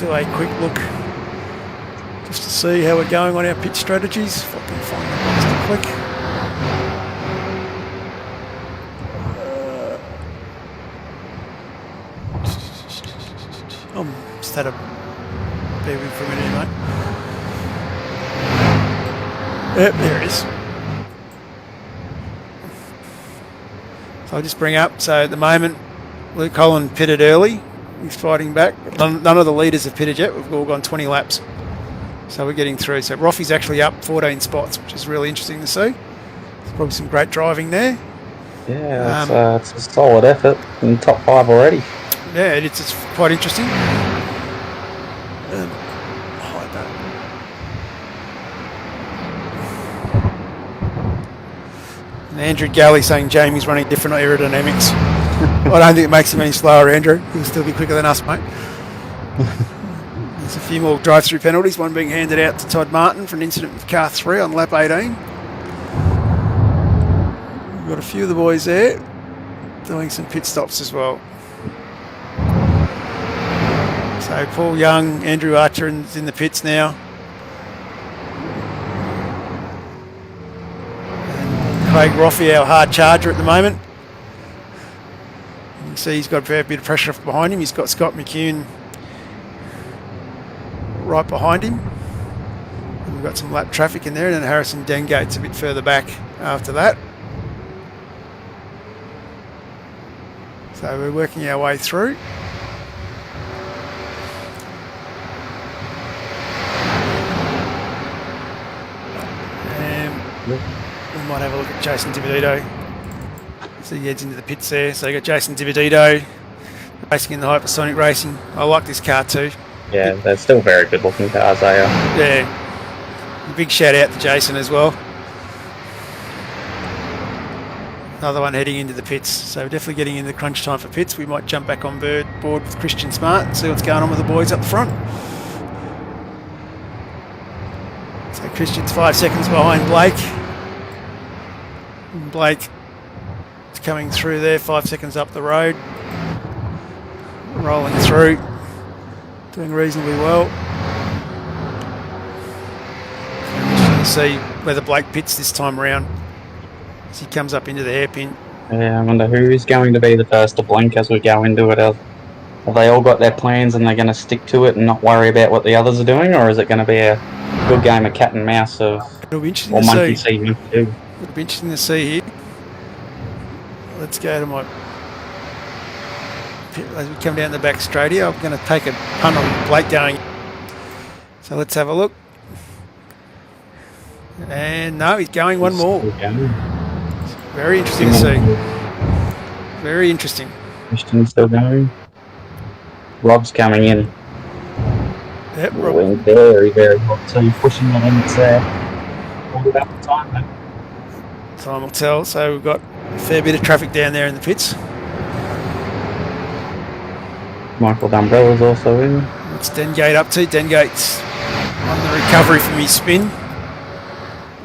do a quick look just to see how we're going on our pit strategies. If I can find the box to click. Just had a bear with for a minute, mate. Yep, there it is. So I'll just bring up. So at the moment, Luke Collin pitted early. He's fighting back. None of the leaders have pitted yet. We've all gone 20 laps. So we're getting through. So Roffy's actually up 14 spots, which is really interesting to see. There's probably some great driving there. Yeah, it's a solid effort in the top 5 already. Yeah, it's quite interesting. Hide that. And Andrew Galley saying Jamie's running different aerodynamics. I don't think it makes him any slower, Andrew. He'll still be quicker than us, mate. There's a few more drive-through penalties, one being handed out to Todd Martin for an incident with car 3 on lap 18. We've got a few of the boys there doing some pit stops as well. So Paul Young, Andrew Archer is in the pits now. And Craig Roffey, our hard charger at the moment. You can see he's got a fair bit of pressure behind him. He's got Scott McCune right behind him. And we've got some lap traffic in there, and then Harrison Dengate's a bit further back after that. So we're working our way through. We might have a look at Jason Dividito. So he heads into the pits there. So you got Jason Dividito racing in the hypersonic racing. I like this car too. Yeah, they're still very good looking cars, they are. Yeah. Big shout out to Jason as well. Another one heading into the pits. So we're definitely getting into crunch time for pits. We might jump back on board with Christian Smart and see what's going on with the boys up front. So Christian's 5 seconds behind Blake. And Blake is coming through there, 5 seconds up the road. Rolling through. Doing reasonably well. Interesting to see whether Blake pits this time around as he comes up into the hairpin. Yeah, I wonder who is going to be the first to blink as we go into it. Have they all got their plans and they're going to stick to it and not worry about what the others are doing, or is it going to be a good game of cat and mouse or monkey see? It'll be interesting to see here. Let's go to my... As we come down the back straight here, I'm going to take a punt on Blake going. So let's have a look. And no, he's going one more. Very interesting to see. Very interesting. Christian's still going. Rob's coming in. Yep, Rob. Very, very hot too. Pushing the limits there. Good up time, mate. Time will tell. So we've got a fair bit of traffic down there in the pits. Michael Dumbrella's also in. What's Dengate up to? Dengate's on the recovery from his spin.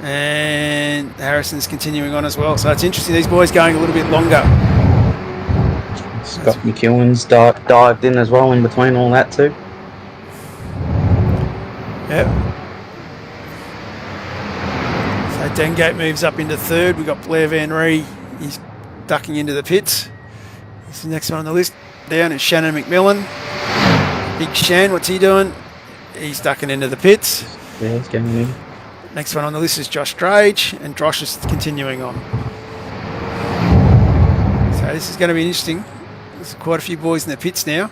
And Harrison's continuing on as well. So it's interesting, these boys going a little bit longer. Scott McEwen's dived in as well in between all that too. Yep. So Dengate moves up into third. We've got Blair Van Ree. He's ducking into the pits. This is the next one on the list. Down is Shannon McMillan. Big Shan, what's he doing? He's ducking into the pits. Yeah, he's going in. Next one on the list is Josh Drage, and Josh is continuing on. So this is going to be interesting. There's quite a few boys in the pits now.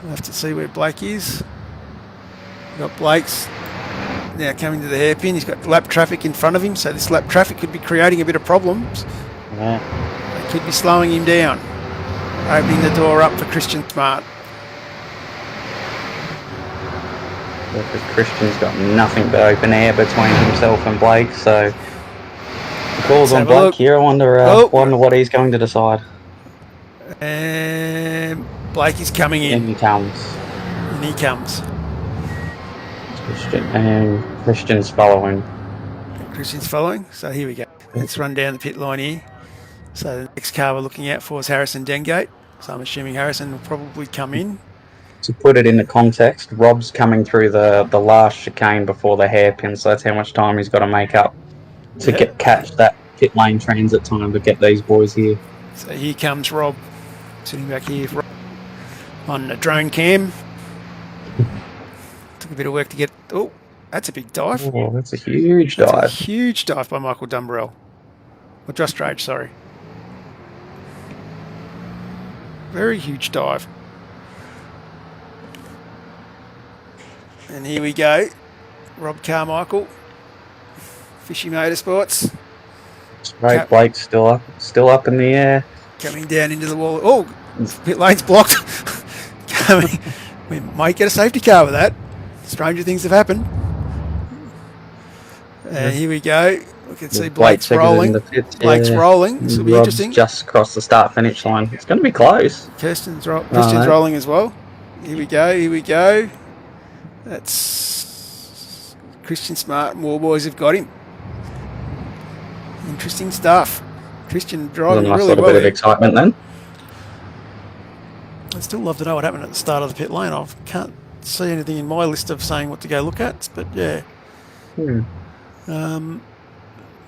We'll have to see where Blake is. We've got Blake's now coming to the hairpin. He's got lap traffic in front of him, so this lap traffic could be creating a bit of problems. Yeah. It could be slowing him down. Opening the door up for Christian Smart. Because Christian's got nothing but open air between himself and Blake, so the call's on Blake here. I wonder what he's going to decide. And Blake is coming in. And he comes. And he comes. Christian's following. Christian's following. So here we go. Let's run down the pit line here. So the next car we're looking out for is Harrison Dengate. So I'm assuming Harrison will probably come in. To put it into context, Rob's coming through the last chicane before the hairpin, so that's how much time he's got to make up to catch that pit lane transit time to get these boys here. So here comes Rob, sitting back here on a drone cam. Took a bit of work to get... Oh, that's a big dive. Oh, that's a huge dive. A huge dive by Michael Dumbrell. Or Josh Drage, sorry. Very huge dive. And here we go. Rob Carmichael. Fishy Motorsports. Right, Blake's still up in the air. Coming down into the wall. Oh, pit lane's blocked. We might get a safety car with that. Stranger things have happened. And here we go. We can see Blake's rolling. Blake's rolling. This will be interesting. Just across the start-finish line. It's going to be close. Christian's rolling as well. Here we go. Here we go. That's Christian Smart and War Boys have got him. Interesting stuff. Christian driving really well. A bit of excitement then. I'd still love to know what happened at the start of the pit lane. I can't see anything in my list of saying what to go look at, but yeah. Might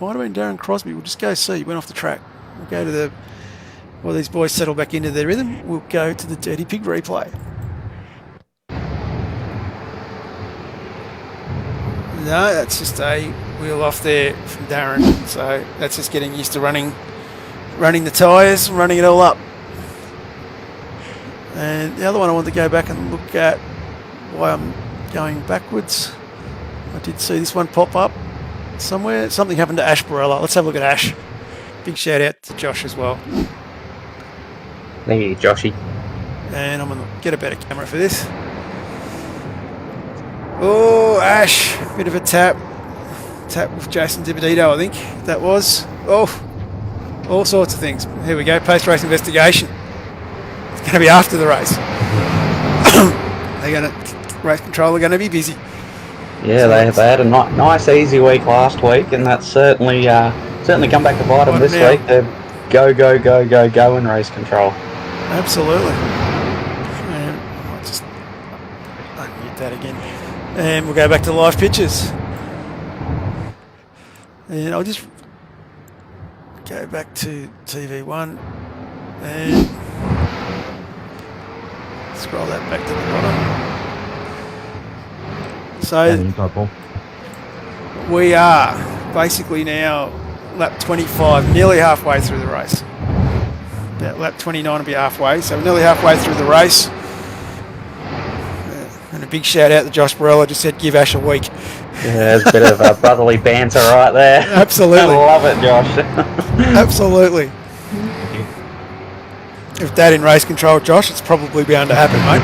have been Darren Crosby. We'll just go see. He went off the track. We'll go to while these boys settle back into their rhythm, we'll go to the Dirty Pig replay. No, that's just a wheel off there from Darren. So that's just getting used to running the tyres, running it all up. And the other one I wanted to go back and look at why I'm going backwards. I did see this one pop up somewhere. Something happened to Ash Borella. Let's have a look at Ash. Big shout out to Josh as well. Hey, Joshy. And I'm going to get a better camera for this. Oh, Ash. Bit of a tap. Tap with Jason DiBedito, I think that was. Oh, all sorts of things. Here we go. Post-race investigation. It's going to be after the race. Race control are going to be busy. Yeah, they had a nice, easy week last week, and that's certainly come back to bite them this week. They're go in race control. Absolutely. And I'll just unmute that again. And we'll go back to live pictures. And I'll just go back to TV1 and scroll that back to the bottom. So we are basically now lap 25, nearly halfway through the race. About lap 29 will be halfway, so we're nearly halfway through the race. And a big shout out to Josh Borella, just said give Ash a week. Yeah, there's a bit of a brotherly banter right there. Absolutely. I love it, Josh. Absolutely. If that in race control, Josh, it's probably bound to happen, mate.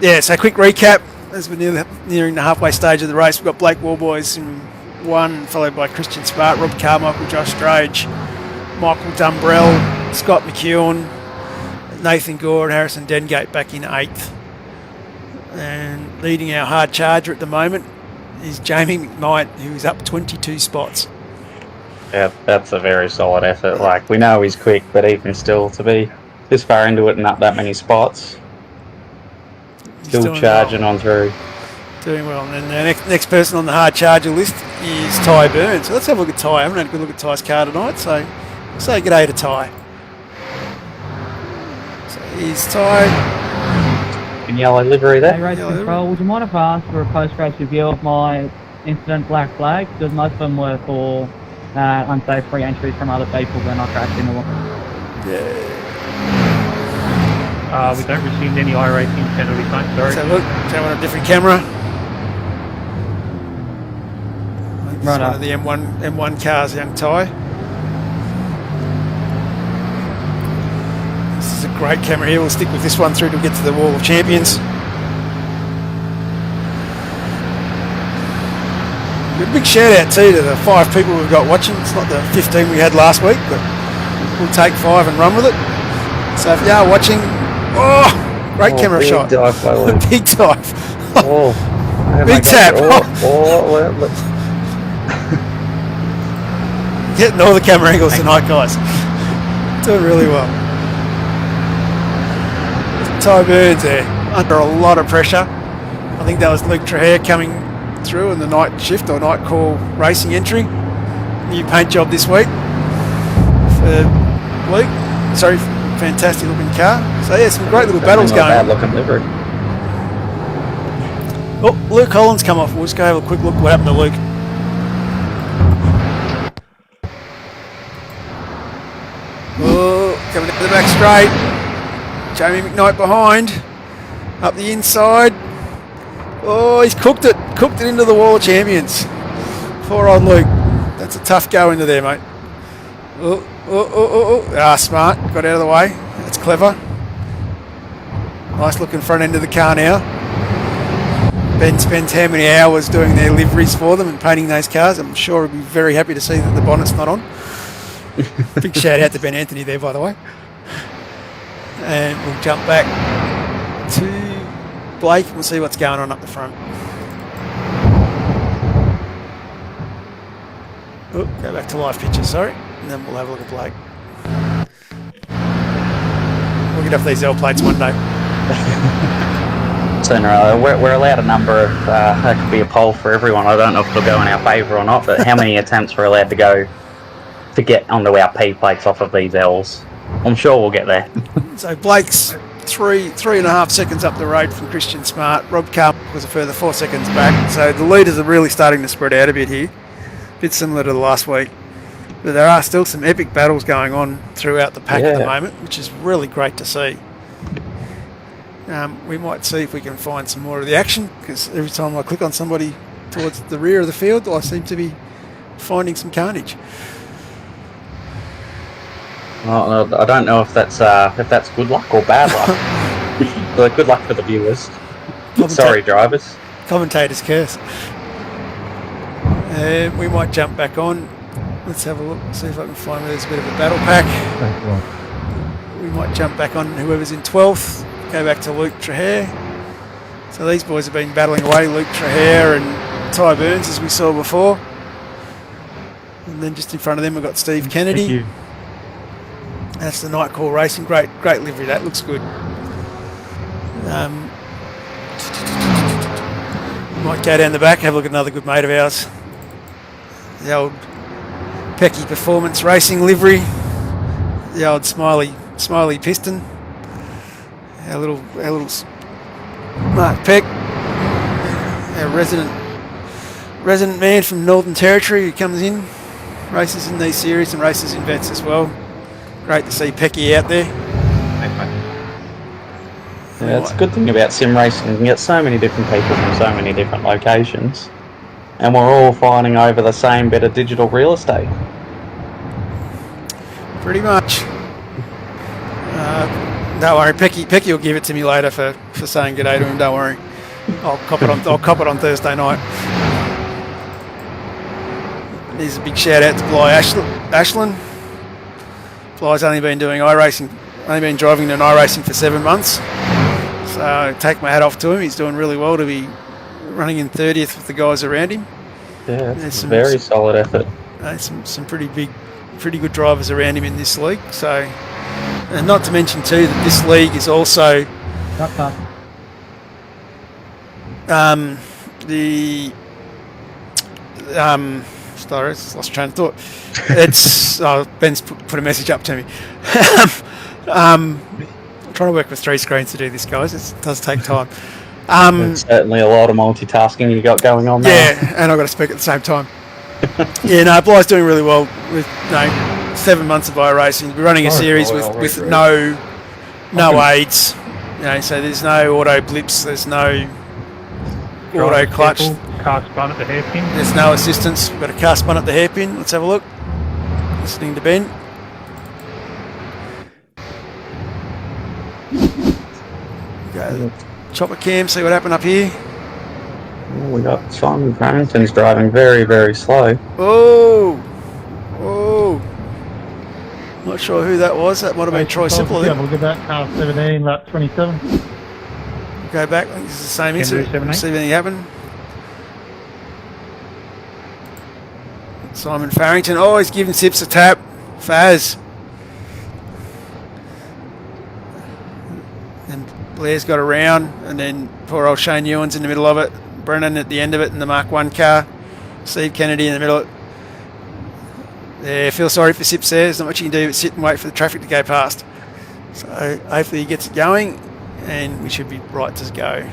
Yeah, so quick recap. as we're nearing the halfway stage of the race, we've got Blake Warboys in 1, followed by Christian Smart, Rob Carmichael, Josh Drage, Michael Dumbrell, Scott McEwen, Nathan Gore and Harrison Dengate back in 8th. And leading our hard charger at the moment is Jamie McKnight, who is up 22 spots. Yeah, that's a very solid effort. Like, we know he's quick, but even still, to be this far into it and up that many spots, still charging on through. Doing well. And then the next person on the hard charger list is Ty Burns. So let's have a look at Ty. I haven't had a good look at Ty's car tonight, so say good day to Ty. So here's Ty. In yellow livery there. Hey, race control, would you mind if I asked for a post-race review of my incident black flag? Because most of them were for unsafe free entries from other people when I crashed into them. Yeah. We don't receive any iRacing penalties, mate, sorry. So look, show on a different camera. Right, one of the M1 cars, young Ty. This is a great camera here. We'll stick with this one through to get to the Wall of Champions. A big shout out too to the 5 people we've got watching. It's not the 15 we had last week, but we'll take 5 and run with it. So if you are watching, great camera big shot. Dive by Luke. Big dive. Oh, Big tap. Getting all the camera angles tonight, guys. Doing really well. Ty Burns there, under a lot of pressure. I think that was Luke Trahere coming through in the night shift or night call racing entry. New paint job this week for Luke. Sorry, fantastic looking car. So yeah, some great little battles going on. Bad looking livery. Oh, Luke Collins come off. We'll just go have a quick look at what happened to Luke. Oh, coming down the back straight. Jamie McKnight behind. Up the inside. Oh, he's cooked it. Cooked it into the Wall of Champions. Poor old Luke. That's a tough go into there, mate. Ah, smart. Got out of the way. That's clever. Nice looking front end of the car now. Ben spends how many hours doing their liveries for them and painting those cars. I'm sure he'll be very happy to see that the bonnet's not on. Big shout out to Ben Anthony there, by the way. And we'll jump back to Blake and we'll see what's going on up the front. Oh, go back to live pictures, sorry. And then we'll have a look at Blake. We'll get off these L plates one day. Sooner or later, we're allowed a number of, that could be a poll for everyone. I don't know if it'll go in our favour or not, but how many attempts we're allowed to go to get onto our P plates off of these L's. I'm sure we'll get there. So Blake's three and a half seconds up the road from Christian Smart. Rob Carp was a further 4 seconds back. So the leaders are really starting to spread out a bit here. A bit similar to the last week. But there are still some epic battles going on throughout the pack at the moment, which is really great to see. We might see if we can find some more of the action, because every time I click on somebody towards the rear of the field, I seem to be finding some carnage. Well, I don't know if that's good luck or bad luck. But good luck for the viewers. Sorry, drivers. Commentator's curse. We might jump back on. Let's have a look, see if I can find where there's a bit of a battle pack. We might jump back on whoever's in 12th. Go back to Luke Trahere. So these boys have been battling away, Luke Trahere and Ty Burns, as we saw before. And then just in front of them we've got Steve Kennedy. That's the night call racing. Great livery, that looks good. Might go down the back, have a look at another good mate of ours. The old Pecky Performance Racing livery. The old smiley piston. Our little Mark Peck, our resident man from Northern Territory who comes in, races in these series and races in vets as well. Great to see Pecky out there. Yeah, it's a good thing about sim racing. You can get so many different people from so many different locations, and we're all fighting over the same bit of digital real estate. Pretty much. Don't worry, Pecky will give it to me later for saying good day to him, don't worry. I'll cop it on Thursday night. There's a big shout out to Bly Ashland. Bly's only been doing iRacing, only been driving in iRacing for 7 months. So I take my hat off to him. He's doing really well to be running in 30th with the guys around him. Yeah, it's a very solid effort. Some pretty good drivers around him in this league. So, and not to mention too that this league is also sorry, lost train of thought. It's Ben's put a message up to me. I'm trying to work with 3 screens to do this, guys. It does take time. It's certainly a lot of multitasking you got going on there. Yeah, and I've got to speak at the same time. Yeah, no, Bly's doing really well with 7 months of iRacing. We're running a series with no aids. So there's no auto blips. There's no auto clutch. Car spun at the hairpin. There's no assistance. We've got a car spun at the hairpin. Let's have a look. Listening to Ben. Go chopper cam, see what happened up here. Well, we got Simon Farrington's driving very, very slow. Oh! Not sure who that was. That might have been Troy Simple. Yeah, we'll get that car 17, lap 27. Go back. I think this is the same incident. See if anything happened. Simon Farrington. Oh, he's giving Sips a tap. Faz. And Blair's got around, and then poor old Shane Ewan's in the middle of it. Brennan at the end of it in the Mark 1 car. Steve Kennedy in the middle of it. Yeah, feel sorry for Sips there. There's not much you can do but sit and wait for the traffic to go past. So hopefully he gets it going, and we should be right to go.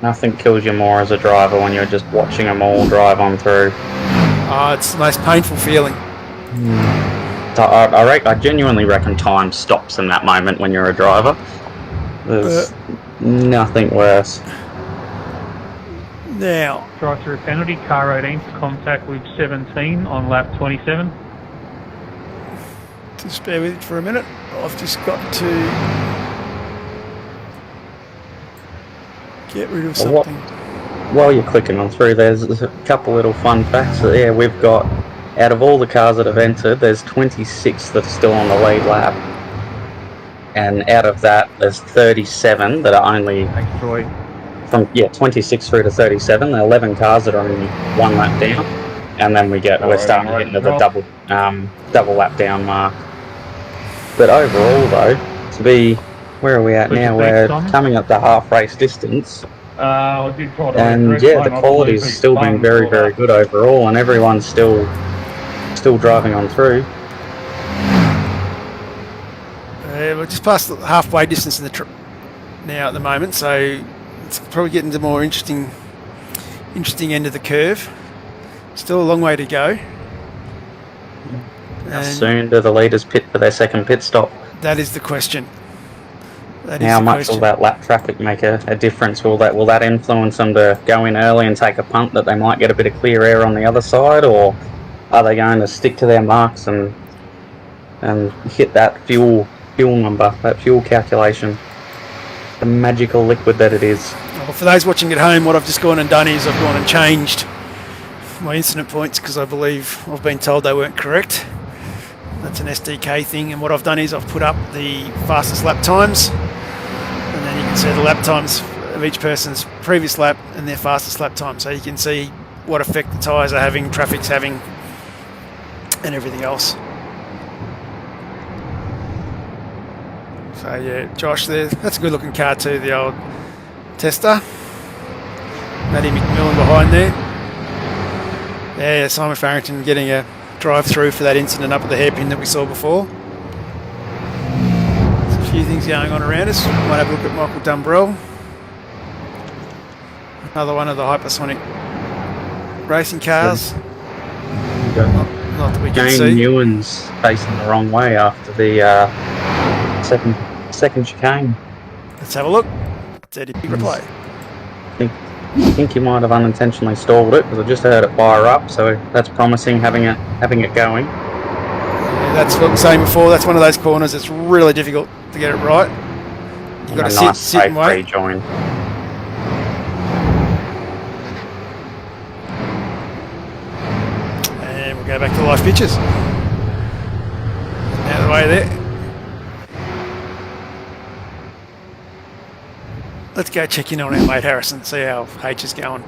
Nothing kills you more as a driver when you're just watching them all drive on through. Oh, it's the most painful feeling. So I genuinely reckon time stops in that moment when you're a driver. There's nothing worse. Now, Drive through penalty, car 18 to contact with 17 on lap 27. Just bear with it for a minute. I've just got to get rid of something. While you're clicking on through, there's a couple little fun facts. Yeah, we've got, out of all the cars that have entered, there's 26 that are still on the lead lap. And out of that, there's 37 that are only... Thanks, Troy. From 26 through to 37, there are 11 cars that are only 1 lap down, and then we're starting to get into the double lap down mark. But overall, though, to be where are we at now? We're coming up to half race distance, and the quality's still been very, very good overall, and everyone's still driving on through. We're just past the halfway distance in the trip now at the moment, so it's probably getting to the more interesting end of the curve. Still a long way to go. How soon do the leaders pit for their second pit stop? That is the question. How much will that lap traffic make a difference? Will that influence them to go in early and take a punt that they might get a bit of clear air on the other side, or are they going to stick to their marks and hit that fuel number, that fuel calculation? The magical liquid that it is. Well, for those watching at home, what I've just gone and done is I've gone and changed my incident points because I believe I've been told they weren't correct. That's an SDK thing, and what I've done is I've put up the fastest lap times, and then you can see the lap times of each person's previous lap and their fastest lap time, so you can see what effect the tyres are having, traffic's having, and everything else. So yeah, Josh there, that's a good looking car too, the old Tester. Matty McMillan behind there. Yeah, Simon Farrington getting a drive through for that incident up at the hairpin that we saw before. There's a few things going on around us. Might have a look at Michael Dumbrell. Another one of the hypersonic racing cars. Not that we can see. Jane Ewan's facing the wrong way after the second chicane. Let's have a look. Steady big replay. I think he might have unintentionally stalled it because I just heard it fire up, so that's promising having it going. Yeah, that's what I'm saying before. That's one of those corners that's really difficult to get it right. You've got a to nice sit and safe wait. rejoin. And we'll go back to live pictures. Out of the way there. Let's go check in on our mate Harrison, see how H is going.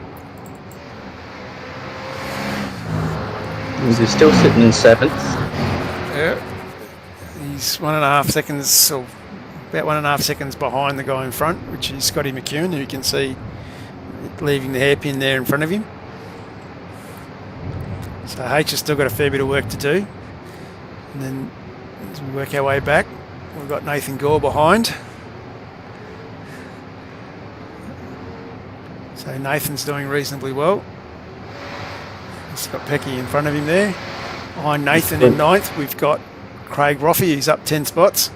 He's still sitting in 7th. Yeah. He's 1.5 seconds, or about 1.5 seconds behind the guy in front, which is Scotty McEwen, who you can see leaving the hairpin there in front of him. So H has still got a fair bit of work to do. And then as we work our way back, we've got Nathan Gore behind. So Nathan's doing reasonably well. He's got Pecky in front of him there. Behind Nathan in 9th, we've got Craig Roffey, who's up 10 spots.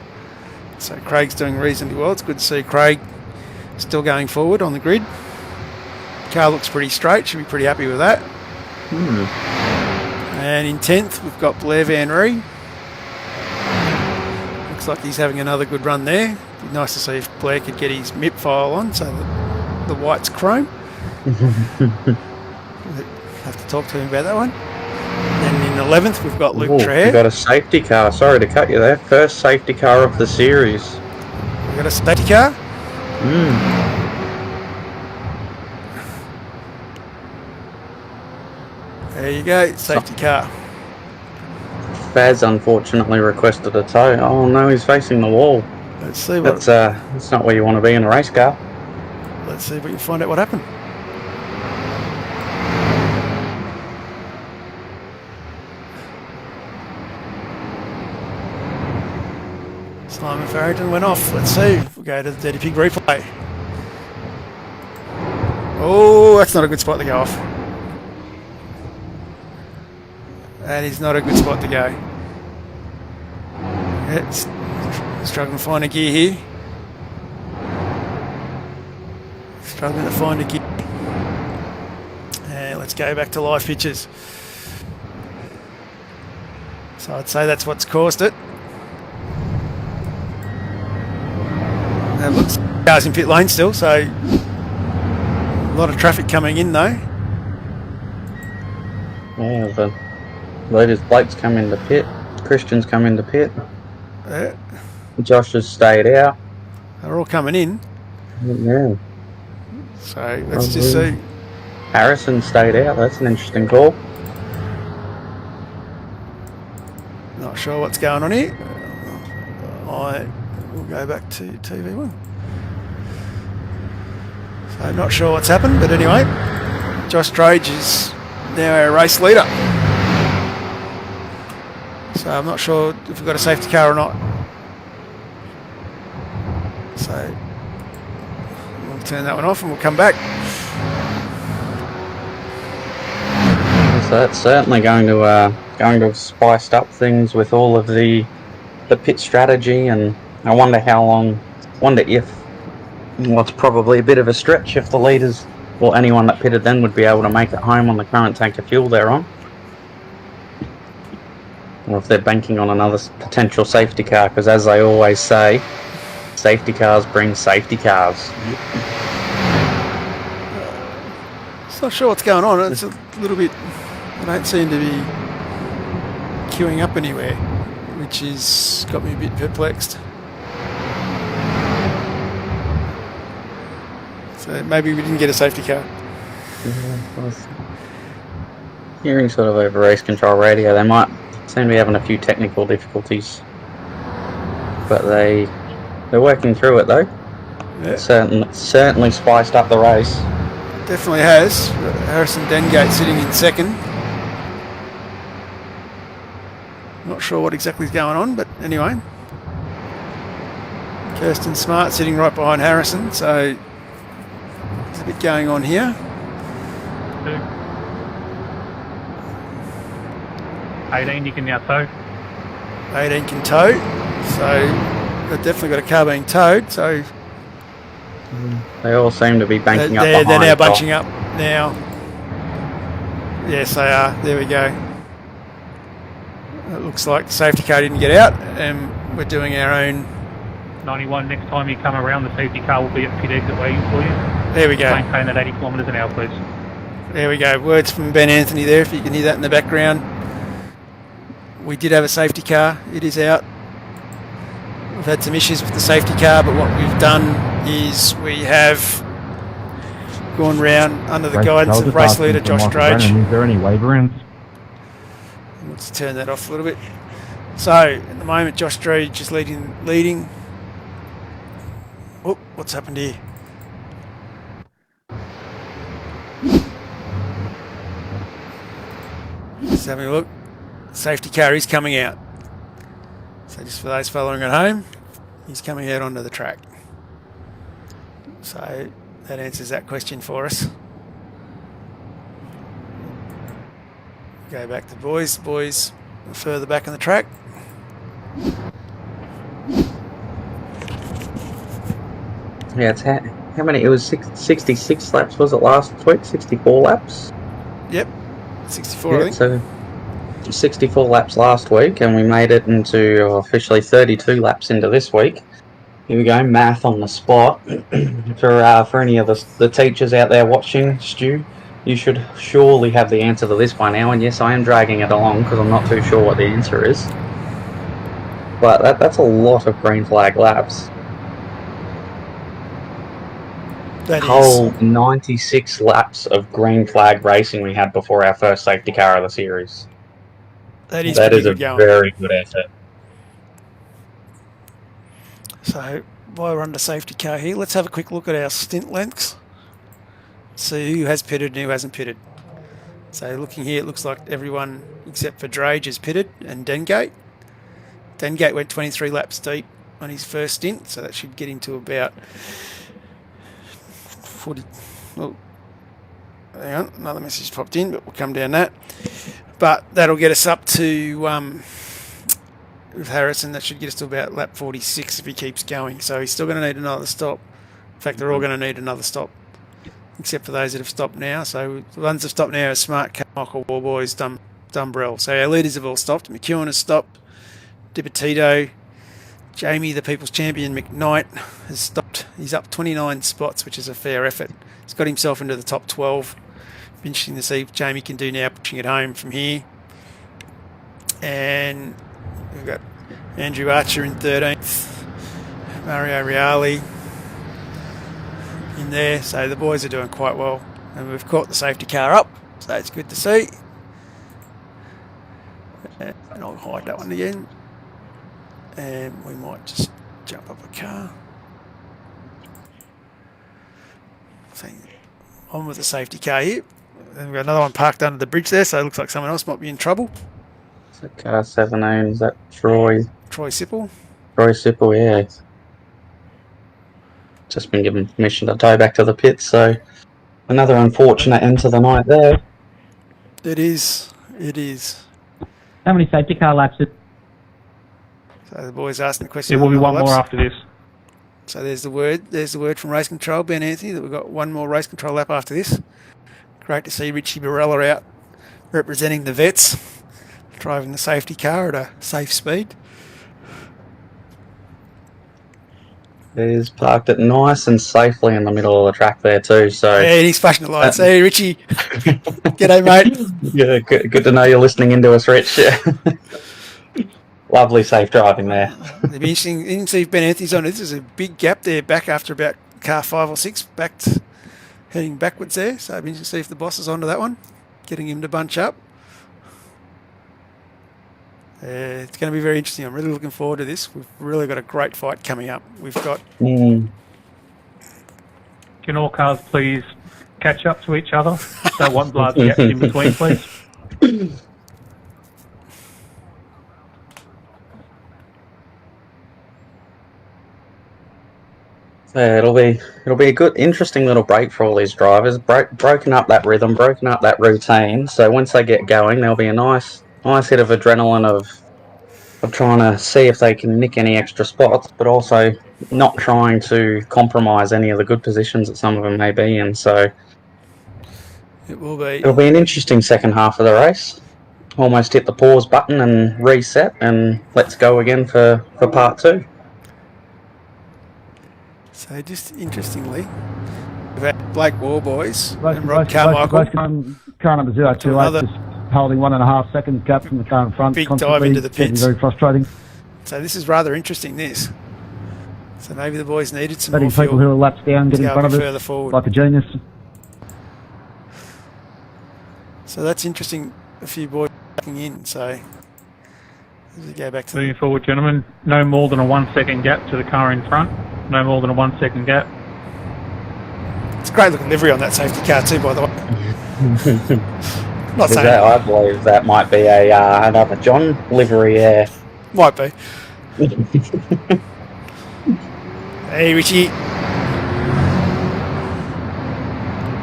So Craig's doing reasonably well. It's good to see Craig still going forward on the grid. Car looks pretty straight, should be pretty happy with that. And in 10th, we've got Blair Van Ree. Looks like he's having another good run there. Be nice to see if Blair could get his MIP file on so that the white's chrome. Have to talk to him about that one. And in 11th, we've got Luke Traher. We've got a safety car. Sorry to cut you there. First safety car of the series. We've got a safety car. There you go, safety car. Faz unfortunately requested a tow. Oh no, he's facing the wall. Let's see what. That's not where you want to be in a race car. Let's see if we can find out what happened. Simon Farrington went off. Let's see. We'll go to the Dirty Pig replay. Oh, that's not a good spot to go off. That is not a good spot to go. It's struggling to find a gear here. Struggling to find a gear. And let's go back to live pictures. So I'd say that's what's caused it. It looks cars in pit lane still, so a lot of traffic coming in though. Yeah, the leaders Blake's come into pit. Christian's come into pit. Yeah, Josh has stayed out. they're all coming in. Yeah. So let's just see. Harrison stayed out. That's an interesting call. Not sure what's going on here. We'll go back to TV1. So not sure what's happened, but anyway, Josh Drage is now our race leader. So I'm not sure if we've got a safety car or not. So we'll turn that one off and we'll come back. So that's certainly going to have spiced up things with all of the pit strategy, and I wonder if, well, it's probably a bit of a stretch if the leaders, well, anyone that pitted then would be able to make it home on the current tank of fuel they're on. Or if they're banking on another potential safety car, because as they always say, safety cars bring safety cars. Just not sure what's going on. It's a little bit, I don't seem to be queuing up anywhere, which has got me a bit perplexed. So maybe we didn't get a safety car. Hearing sort of over race control radio, they might seem to be having a few technical difficulties, but they're working through it though. Yeah. Certainly spiced up the race. Definitely has. Harrison Dengate sitting in second. Not sure what exactly is going on, but anyway. Kirsten Smart sitting right behind Harrison, so there's a bit going on here. 18 you can now tow. 18 can tow, so they've definitely got a car being towed, so They all seem to be banking up they're behind. now bunching up now. Yes, they are. There we go. It looks like the safety car didn't get out, and we're doing our own 91, next time you come around, the safety car will be at pit exit waiting for you. There we go. Maintain at 80 kilometres an hour, please. There we go. Words from Ben Anthony there, if you can hear that in the background. We did have a safety car. It is out. We've had some issues with the safety car, but what we've done is we have gone round under the guidance of race leader Josh Drage. Is there any wave rounds? Let's turn that off a little bit. So, at the moment, Josh Drage is leading. Oh, what's happened here? Just having a look. Safety car is coming out. So just for those following at home, he's coming out onto the track. So that answers that question for us. Go back to boys. Boys further back on the track. Yeah, it's how many? It was 66 laps, was it last week? 64 laps? Yep, 64 I think. So 64 laps last week, and we made it into officially 32 laps into this week. Here we go, math on the spot. For any of the teachers out there watching, Stu, you should surely have the answer to this by now. And yes, I am dragging it along because I'm not too sure what the answer is. But that's a lot of green flag laps. That whole 96 laps of green flag racing we had before our first safety car of the series. That is a very good effort. So while we're under safety car here, let's have a quick look at our stint lengths. See who has pitted and who hasn't pitted. So looking here, it looks like everyone except for Drage is pitted and Dengate. Dengate went 23 laps deep on his first stint, so that should get him to about 40. Oh, hang on, another message popped in, but we'll come down that. But that'll get us up to, with Harrison, that should get us to about lap 46 if he keeps going. So he's still going to need another stop. In fact, they're all going to need another stop, except for those that have stopped now. So the ones that have stopped now are Smart, Michael Warboys, Dumbrell. So our leaders have all stopped. McEwen has stopped. Dipetito, Jamie, the People's Champion, McKnight, has stopped. He's up 29 spots, which is a fair effort. He's got himself into the top 12. Be interesting to see if Jamie can do now, pushing it home from here. And we've got Andrew Archer in 13th, Mario Reali in there. So the boys are doing quite well. And we've caught the safety car up, so it's good to see. And I'll hide that one again. And we might just jump up a car. So on with the safety car here. Then we've got another one parked under the bridge there, so it looks like someone else might be in trouble. Is that car 17? Is that Troy? Troy Sipple. Troy Sipple, yeah. Just been given permission to tow back to the pits, so another unfortunate end to the night there. It is. It is. How many safety car laps? So the boys asking the question. There will be one more after this. So there's the word. There's the word from race control, Ben Anthony, that we've got one more race control lap after this. Great to see Richie Barella out representing the vets, driving the safety car at a safe speed. He's parked it nice and safely in the middle of the track there too. So yeah, he's flashing the lights. Hey, Richie. G'day, mate. Yeah, good to know you're listening into us, Rich. Lovely safe driving there. It'll be interesting to see if Ben Anthony's on. This is a big gap there, back after about car 5 or 6, heading backwards there. So it'll be interesting to see if the boss is onto that one, getting him to bunch up. It's going to be very interesting. I'm really looking forward to this. We've really got a great fight coming up. We've got... Can all cars please catch up to each other? Don't want large gaps in between, please. Yeah, it'll be a good, interesting little break for all these drivers. Broken up that rhythm, broken up that routine. So once they get going, there'll be a nice hit of adrenaline of trying to see if they can nick any extra spots, but also not trying to compromise any of the good positions that some of them may be in. So it'll be an interesting second half of the race. Almost hit the pause button and reset, and let's go again for part 2. So just interestingly, we've had Blake Warboys Race, and Rob race, Carmichael. race, car number 028, Another just holding 1.5 seconds gap from the car in front. big dive constantly, into the getting pits. very frustrating. So this is rather interesting, this. So maybe the boys needed some Letting more people fuel who are laps down get to in go front a of bit us further forward. like a genius. So that's interesting, a few boys backing in. So as we go back to Moving forward, gentlemen, no more than a 1 second gap to the car in front. No more than a 1 second gap. it's a great looking livery on that safety car too, by the way. Not Is saying that, I believe that might be a another John livery. Yeah. might be. Hey Richie.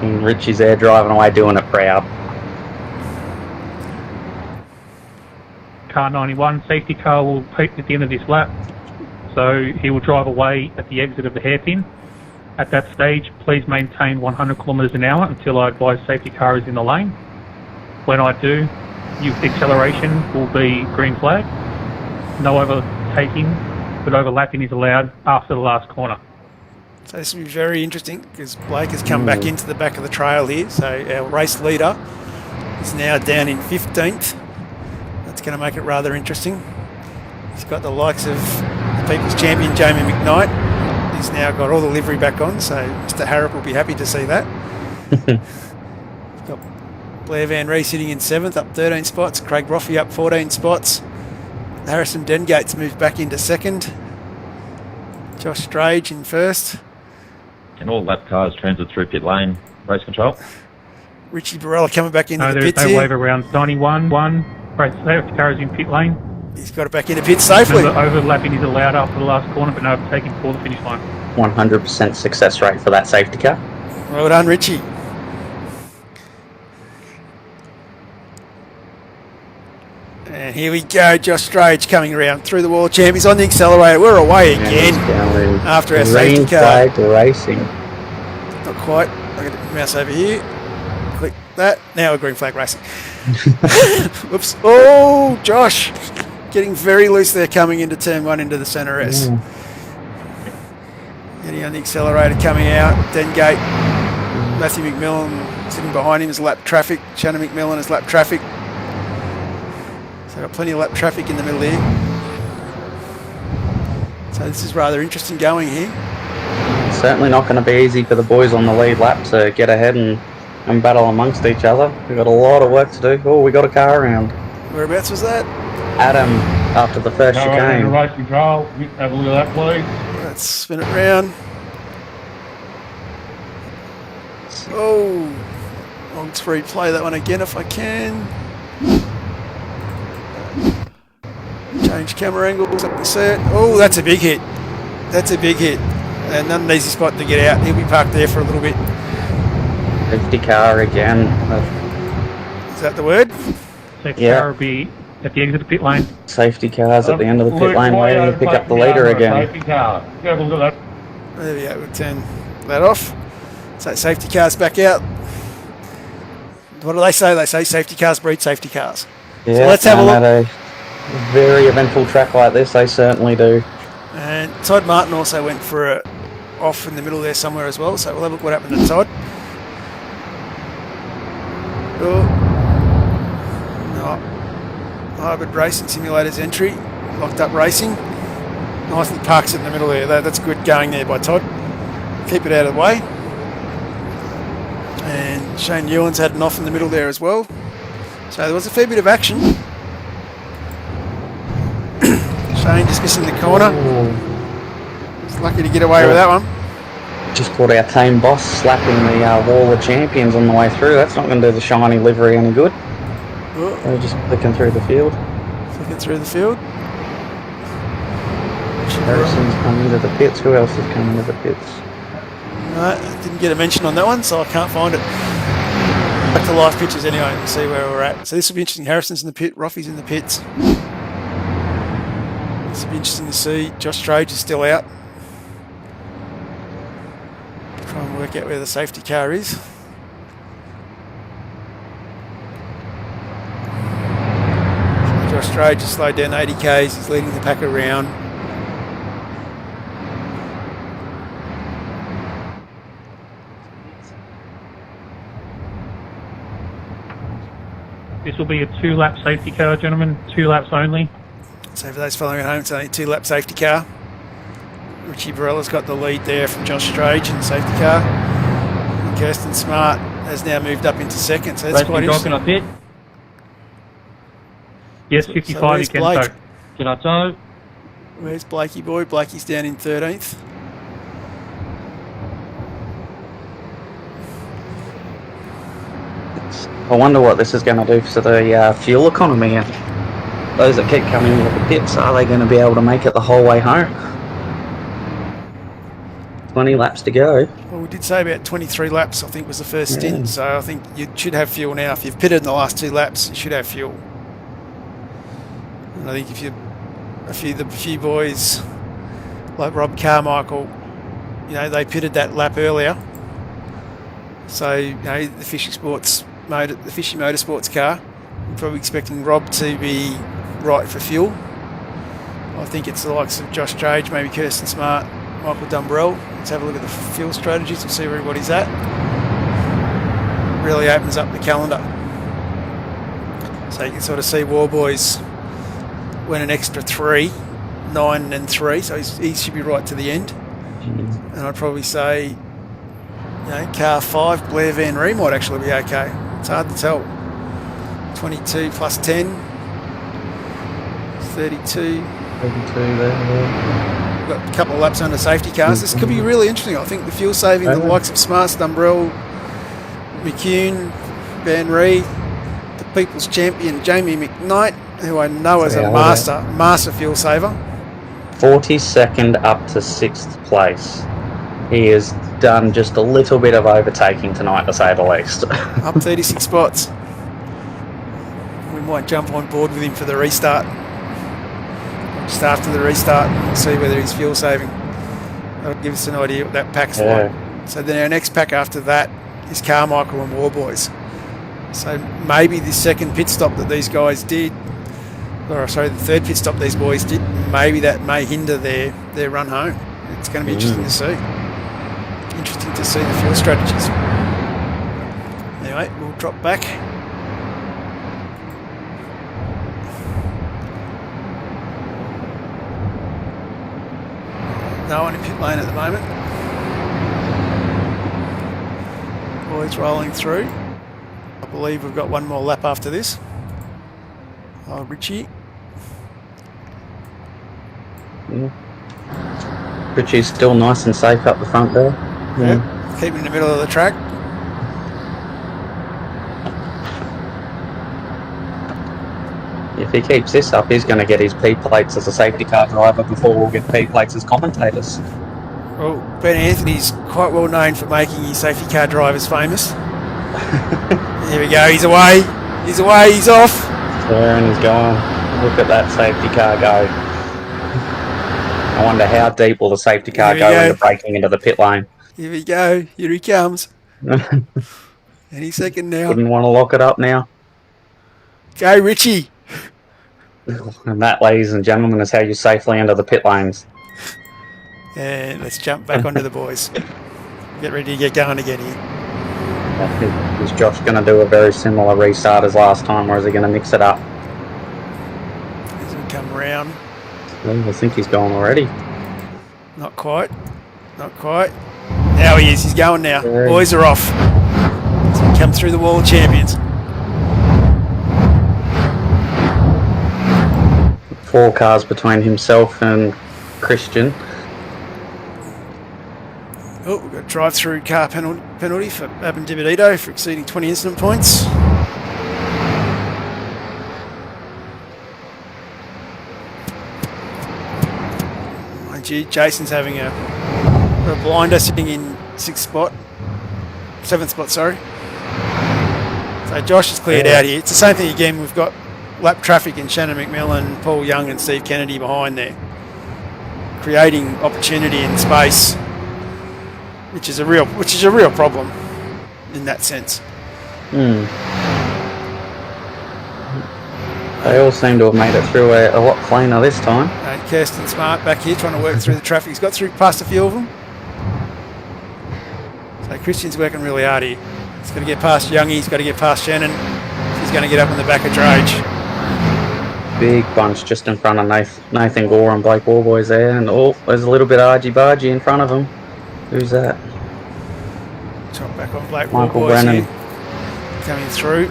And Richie's there driving away, doing it proud. Car 91, safety car will peak at the end of this lap. So he will drive away at the exit of the hairpin. At that stage, please maintain 100 kilometres an hour until I advise safety car is in the lane. When I do, acceleration will be green flag. No overtaking, but overlapping is allowed after the last corner. So this will be very interesting because Blake has come back into the back of the trail here. So our race leader is now down in 15th. That's going to make it rather interesting. He's got the likes of the People's Champion Jamie McKnight. He's now got all the livery back on, so Mr. Harrop will be happy to see that. Got Blair Van Ree sitting in 7th, up 13 spots. Craig Roffey up 14 spots. Harrison Dengate's moved back into 2nd. Josh Strage in 1st. And all lap cars transit through pit lane, race control. Richie Barella coming back into the There's pits no here. wave around 91, 1. Race safety car is in pit lane. He's got it back into pit safely. Remember, overlapping is allowed after the last corner, but no overtaking before the finish line. 100% success rate for that safety car. Well done, Richie. And here we go, Josh Strage coming around through the wall champ. He's on the accelerator. We're away again after our safety Green car. flag racing. Not quite. I'll get the mouse over here. Click that. Now a green flag racing. Whoops. Oh, Josh. Getting very loose there coming into turn 1 into the centre S. Getting on the accelerator coming out. Dengate. Matthew McMillan sitting behind him is lap traffic. Shannon McMillan is lap traffic. So got plenty of lap traffic in the middle here. So this is rather interesting going here. Certainly not going to be easy for the boys on the lead lap to get ahead and battle amongst each other. We've got a lot of work to do. Oh, we got a car around. Whereabouts was that? Adam, after the first chicane. Race control. Have a look at that, please. Let's spin it round. Oh, long free play that one again if I can. Change camera angles up the set. Oh, that's a big hit. That's a big hit. And not an easy spot to get out. He'll be parked there for a little bit. Safety car again. Is that the word? Safety Yeah. car will be at the exit of the pit lane. Safety cars at the end of the pit lane waiting to pick up the leader again. Safety car. Have a look at that. There we go. We'll turn that off. So safety cars back out. What do they say? They say safety cars breed safety cars. Yeah, So let's have a look. At a very eventful track like this, they certainly do. And Todd Martin also went for a off in the middle there somewhere as well. So we'll have a look what happened to Todd. Oh. No. Hybrid Racing Simulators entry. Locked up racing. Nicely parks it in the middle there. That's good going there by Todd. Keep it out of the way. And Shane Ewan's had an off in the middle there as well. So there was a fair bit of action. Shane just missing the corner. He's lucky to get away with that one. Just caught our team boss slapping the wall of champions on the way through. That's not going to do the shiny livery any good. Oh, They're just flicking through the field. flicking through the field. Harrison's coming into the pits. Who else is coming into the pits? No, I didn't get a mention on that one, so I can't find it. Back to live pictures anyway and see where we're at. So this will be interesting. Harrison's in the pit, Roffey's in the pits. This will be interesting to see. Josh Strage is still out. Try and work out where the safety car is. So Josh Strage has slowed down 80 k's. He's leading the pack around. This will be a 2-lap safety car, gentlemen. 2 laps only. So for those following at home, it's only a 2-lap safety car. Richie Barella's got the lead there from Josh Strage in the safety car. And Kirsten Smart has now moved up into second, so that's quite interesting. Can I fit? Yes, So 55 you where's can Blake? tow. Can I tow? Where's Blakey boy? Blakey's down in 13th. I wonder what this is going to do for the fuel economy. And those that keep coming into the pits, are they going to be able to make it the whole way home? 20 laps to go. Well, we did say about 23 laps, I think, was the first stint, so I think you should have fuel now. If you've pitted in the last 2 laps, you should have fuel. And I think if the few boys like Rob Carmichael, they pitted that lap earlier. So, the Fishy Motorsports car, I'm probably expecting Rob to be right for fuel. I think it's the likes of Josh Strage, maybe Kirsten Smart, Michael Dumbrell. Let's have a look at the fuel strategies and see where everybody's at. Really opens up the calendar. So you can sort of see Warboys went an extra 3, 9 and 3, so he should be right to the end. And I'd probably say, car 5, Blair Van Ree might actually be okay. It's hard to tell. 22 plus 10, 32. 32 there. We've got a couple of laps under safety cars. This could be really interesting. I think the fuel saving, the likes of Smart, Dumbrell, McCune, Van Ree, the People's Champion Jamie McKnight, who I know is a master fuel saver. 42nd up to 6th place. He has done just a little bit of overtaking tonight, to say the least. Up 36 spots. We might jump on board with him for the restart. Just after the restart, we'll see whether he's fuel saving. That'll give us an idea what that pack's like. So then our next pack after that is Carmichael and Warboys. So maybe the second pit stop that these guys did, the third pit stop these boys did, maybe that may hinder their run home. It's going to be interesting to see. Interesting to see the fuel strategies. Anyway, we'll drop back. No one in pit lane at the moment. Boys rolling through. I believe we've got one more lap after this. Oh, Richie. Richie's still nice and safe up the front there. Yeah. Keeping in the middle of the track. If he keeps this up, he's going to get his P plates as a safety car driver before we'll get P plates as commentators. Well, Ben Anthony's quite well known for making his safety car drivers famous. Here we go, he's away. He's away, he's off. There, and he's going. Look at that safety car go. I wonder how deep will the safety car go into braking into the pit lane. Here we go. Here he comes. Any second now. Wouldn't want to lock it up now. Go, Richie. And that, ladies and gentlemen, is how you safely enter the pit lanes. And let's jump back onto the boys. Get ready to get going again here. Is Josh going to do a very similar restart as last time, or is he going to mix it up? As we come round. I think he's going already. Not quite. Not quite. Now he is. He's going now. Yeah. Boys are off. As we come through the wall of champions. 4 cars between himself and Christian. Oh, we've got a drive-through car penalty for Abin Dividito for exceeding 20 incident points. Mind you, Jason's having a blinder sitting in 7th spot, sorry. So Josh is cleared out here. It's the same thing again. We've got lap traffic in Shannon McMillan, Paul Young and Steve Kennedy behind there, creating opportunity and space, which is a real problem in that sense. They all seem to have made it through a lot cleaner this time. Kirsten Smart back here trying to work through the traffic. He's got through past a few of them. So Christian's working really hard here. He's got to get past Youngie. He's got to get past Shannon. He's going to get up in the back of Drage. Big bunch just in front of Nathan Gore and Blake Warboys there, and there's a little bit of argy-bargy in front of them. Who's that? Top back on Blake Michael Warboys Brennan. here. Coming through.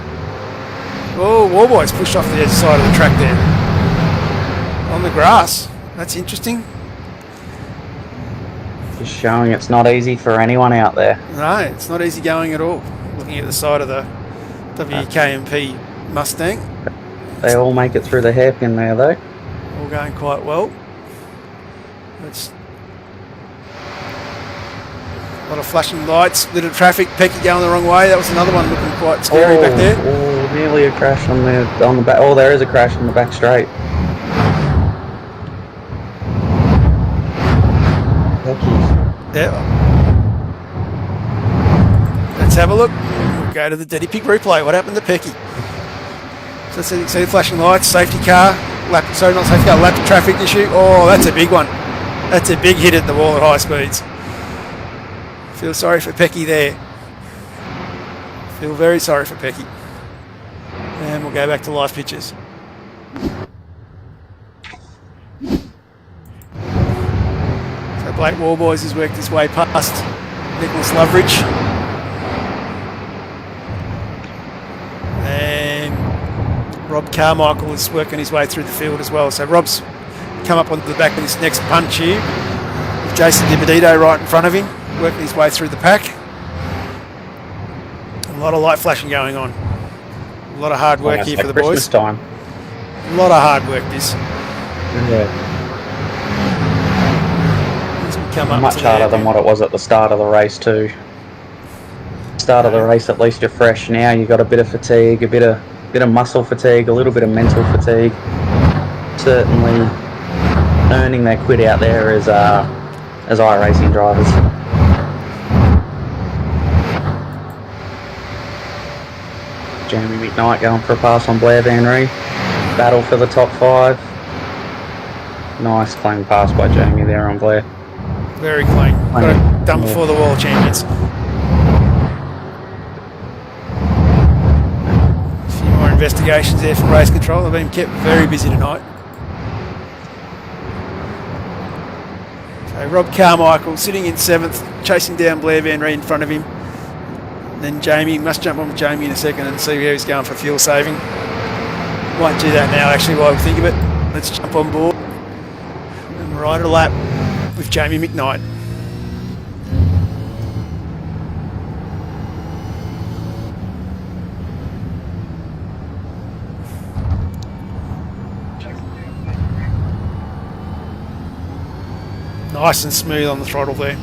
Oh, Warboys pushed off the edge side of the track there. On the grass. That's interesting. Just showing it's not easy for anyone out there. No, it's not easy going at all. Looking at the side of the WK&P Mustang. They all make it through the hairpin there, though. All going quite well. It's a lot of flashing lights, little traffic, Pecky going the wrong way. That was another one looking quite scary back there. Oh, nearly a crash on the back. Oh, there is a crash on the back straight. Yeah. Let's have a look. We'll go to the Daddy Pig replay. What happened to Pecky? So see the flashing lights, safety car, not safety car, lap traffic issue. Oh, that's a big one. That's a big hit at the wall at high speeds. Feel sorry for Pecky there. Feel very sorry for Pecky. And we'll go back to live pictures. So Blake Warboys has worked his way past Nicholas Loveridge. And Rob Carmichael is working his way through the field as well. So Rob's come up onto the back of this next punch here, with Jason DiBedito right in front of him, working his way through the pack. A lot of light flashing going on. A lot of hard work here for the boys. Time. A lot of hard work this. Yeah. As we come up Much to harder than what it was at the start of the race too. Start of the race, at least you're fresh. Now you've got a bit of fatigue, a bit of muscle fatigue, a little bit of mental fatigue. Certainly earning their quid out there as iRacing drivers. Jamie McKnight going for a pass on Blair Van Ree. Battle for the top 5. Nice clean pass by Jamie there on Blair. Very clean. Got it done before the World Champions. A few more investigations there from race control. They've been kept very busy tonight. So Rob Carmichael sitting in 7th, chasing down Blair Van Ree in front of him. Then Jamie, must jump on with Jamie in a second and see where he's going for fuel saving. Won't do that now actually while we think of it. Let's jump on board and ride a lap with Jamie McKnight. Nice and smooth on the throttle there.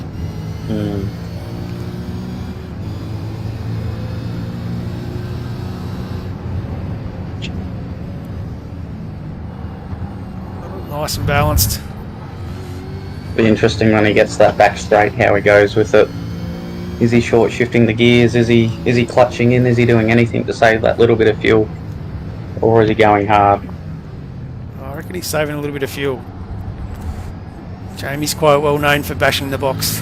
Nice and balanced. Be interesting when he gets that back straight how he goes with it. Is he short shifting the gears? Is he clutching in? Is he doing anything to save that little bit of fuel? Or is he going hard? I reckon he's saving a little bit of fuel. Jamie's quite well known for bashing the box.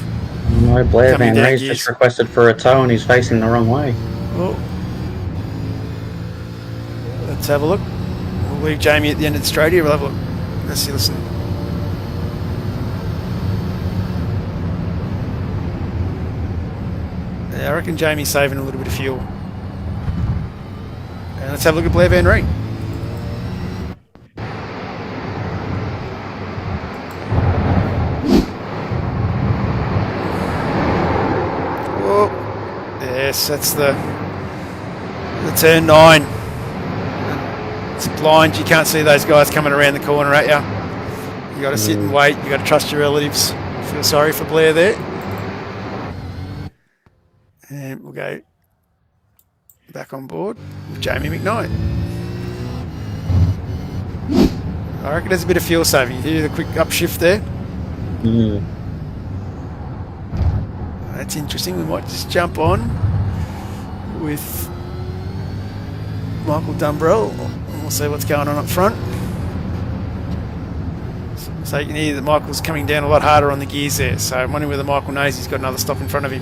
No, Blair Van Ree's just requested for a tow and he's facing the wrong way. Well, let's have a look. We'll leave Jamie at the end of the straight here. We'll have a look. Let's see, listen. Yeah, I reckon Jamie's saving a little bit of fuel. And let's have a look at Blair Van Ree. Oh, yes, that's the turn 9. It's blind, you can't see those guys coming around the corner at you. You got to sit and wait, you got to trust your relatives. Feel sorry for Blair there. And we'll go back on board with Jamie McKnight. I reckon there's a bit of fuel saving. You hear the quick upshift there? That's interesting. We might just jump on with Michael Dumbrell. We'll see what's going on up front. So you can hear that Michael's coming down a lot harder on the gears there. So I'm wondering whether Michael knows he's got another stop in front of him.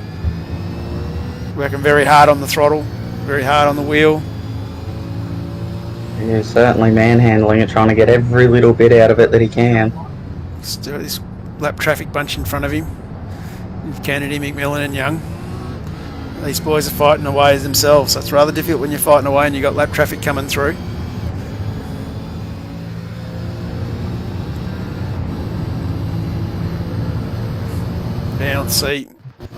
Working very hard on the throttle, very hard on the wheel. Yeah, certainly manhandling it, trying to get every little bit out of it that he can. Still this lap traffic bunch in front of him. Kennedy, McMillan and Young. These boys are fighting away themselves, so it's rather difficult when you're fighting away and you've got lap traffic coming through. Now let's see.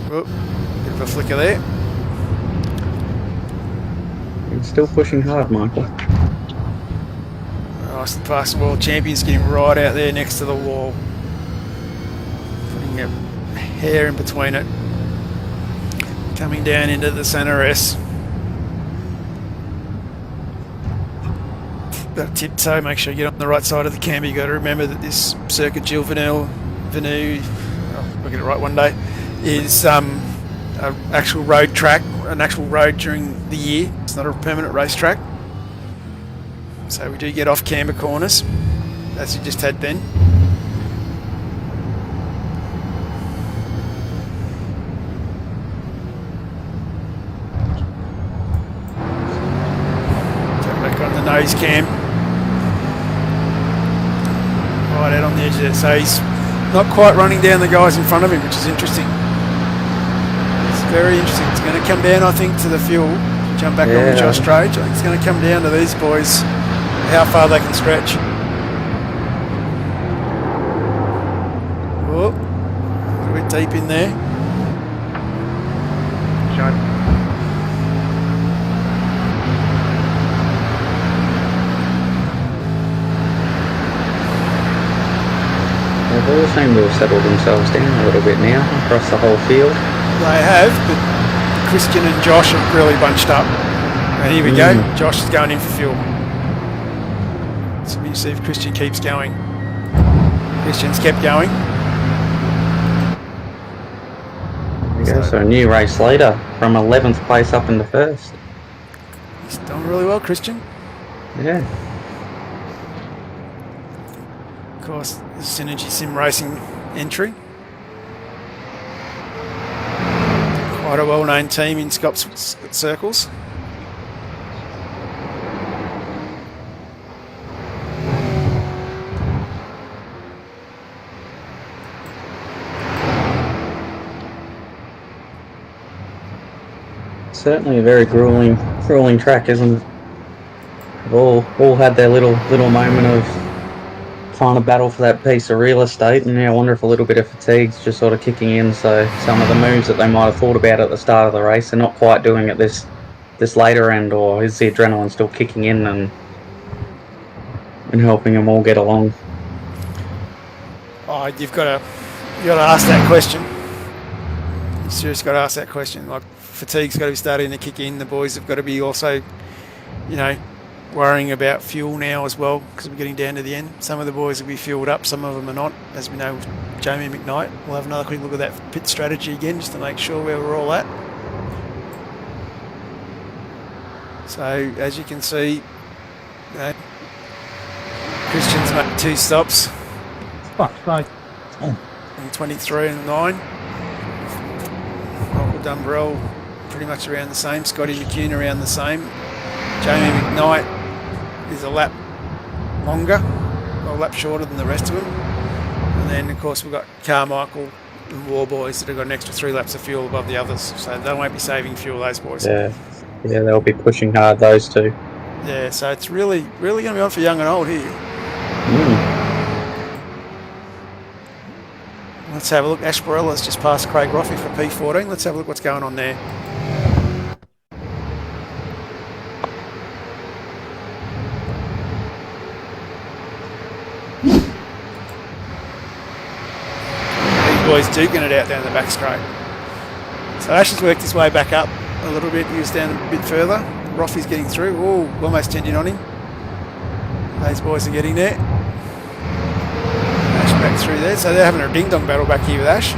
Whoop, bit of a flicker there. He's still pushing hard, Michael. Nice and fast world champions getting right out there next to the wall. Putting a hair in between it. Coming down into the centre S. Got a tiptoe, make sure you get on the right side of the camber. You've got to remember that this Circuit Gilles Villeneuve, I'll get it right one day, is an actual road track, an actual road during the year. It's not a permanent racetrack. So we do get off camber corners, as you just had then. Turn back on the nose cam. Right out on the edge of it. So he's not quite running down the guys in front of him, which is interesting. It's very interesting. It's going to come down, I think, to the fuel. Jump back on the Josh Strage. I think it's going to come down to these boys, how far they can stretch. Oh, a little bit deep in there. Shot. They've all seemed to have settled themselves down a little bit now across the whole field. They have, but Christian and Josh have really bunched up. And here we go. Josh is going in for fuel. So we see if Christian keeps going. Christian's kept going. There you go, so a new race leader from 11th place up into first. He's done really well, Christian. Yeah. Of course, the Synergy Sim Racing entry. Quite a well-known team in Scott's circles. Certainly a very grueling track, isn't it? They've all had their little moment of trying to battle for that piece of real estate, and I wonder if a little bit of fatigue's just sort of kicking in, so some of the moves that they might have thought about at the start of the race, they're not quite doing at this later end, or is the adrenaline still kicking in and helping them all get along? Oh, you've got to ask that question. You seriously got to ask that question. Like, fatigue's got to be starting to kick in. The boys have got to be also, worrying about fuel now as well, because we're getting down to the end. Some of the boys will be fueled up, some of them are not. As we know, Jamie McKnight. We'll have another quick look at that pit strategy again, just to make sure where we're all at. So, as you can see, Christian's made 2 stops. Fuck's sake. In 23 and 9. Michael Dumbrell pretty much around the same. Scotty McCune around the same. Jamie McKnight is a lap longer, or a lap shorter than the rest of them. And then, of course, we've got Carmichael and War Boys that have got an extra 3 laps of fuel above the others. So they won't be saving fuel, those boys. Yeah, they'll be pushing hard, those two. Yeah, so it's really going to be on for young and old here. Let's have a look. Ash Barella's just past Craig Roffey for P14. Let's have a look what's going on there. These boys duking it out down the back straight. So Ash has worked his way back up a little bit. He was down a bit further. Roffey's getting through. Oh, almost tending on him. Those boys are getting there. Ash back through there. So they're having a ding-dong battle back here with Ash.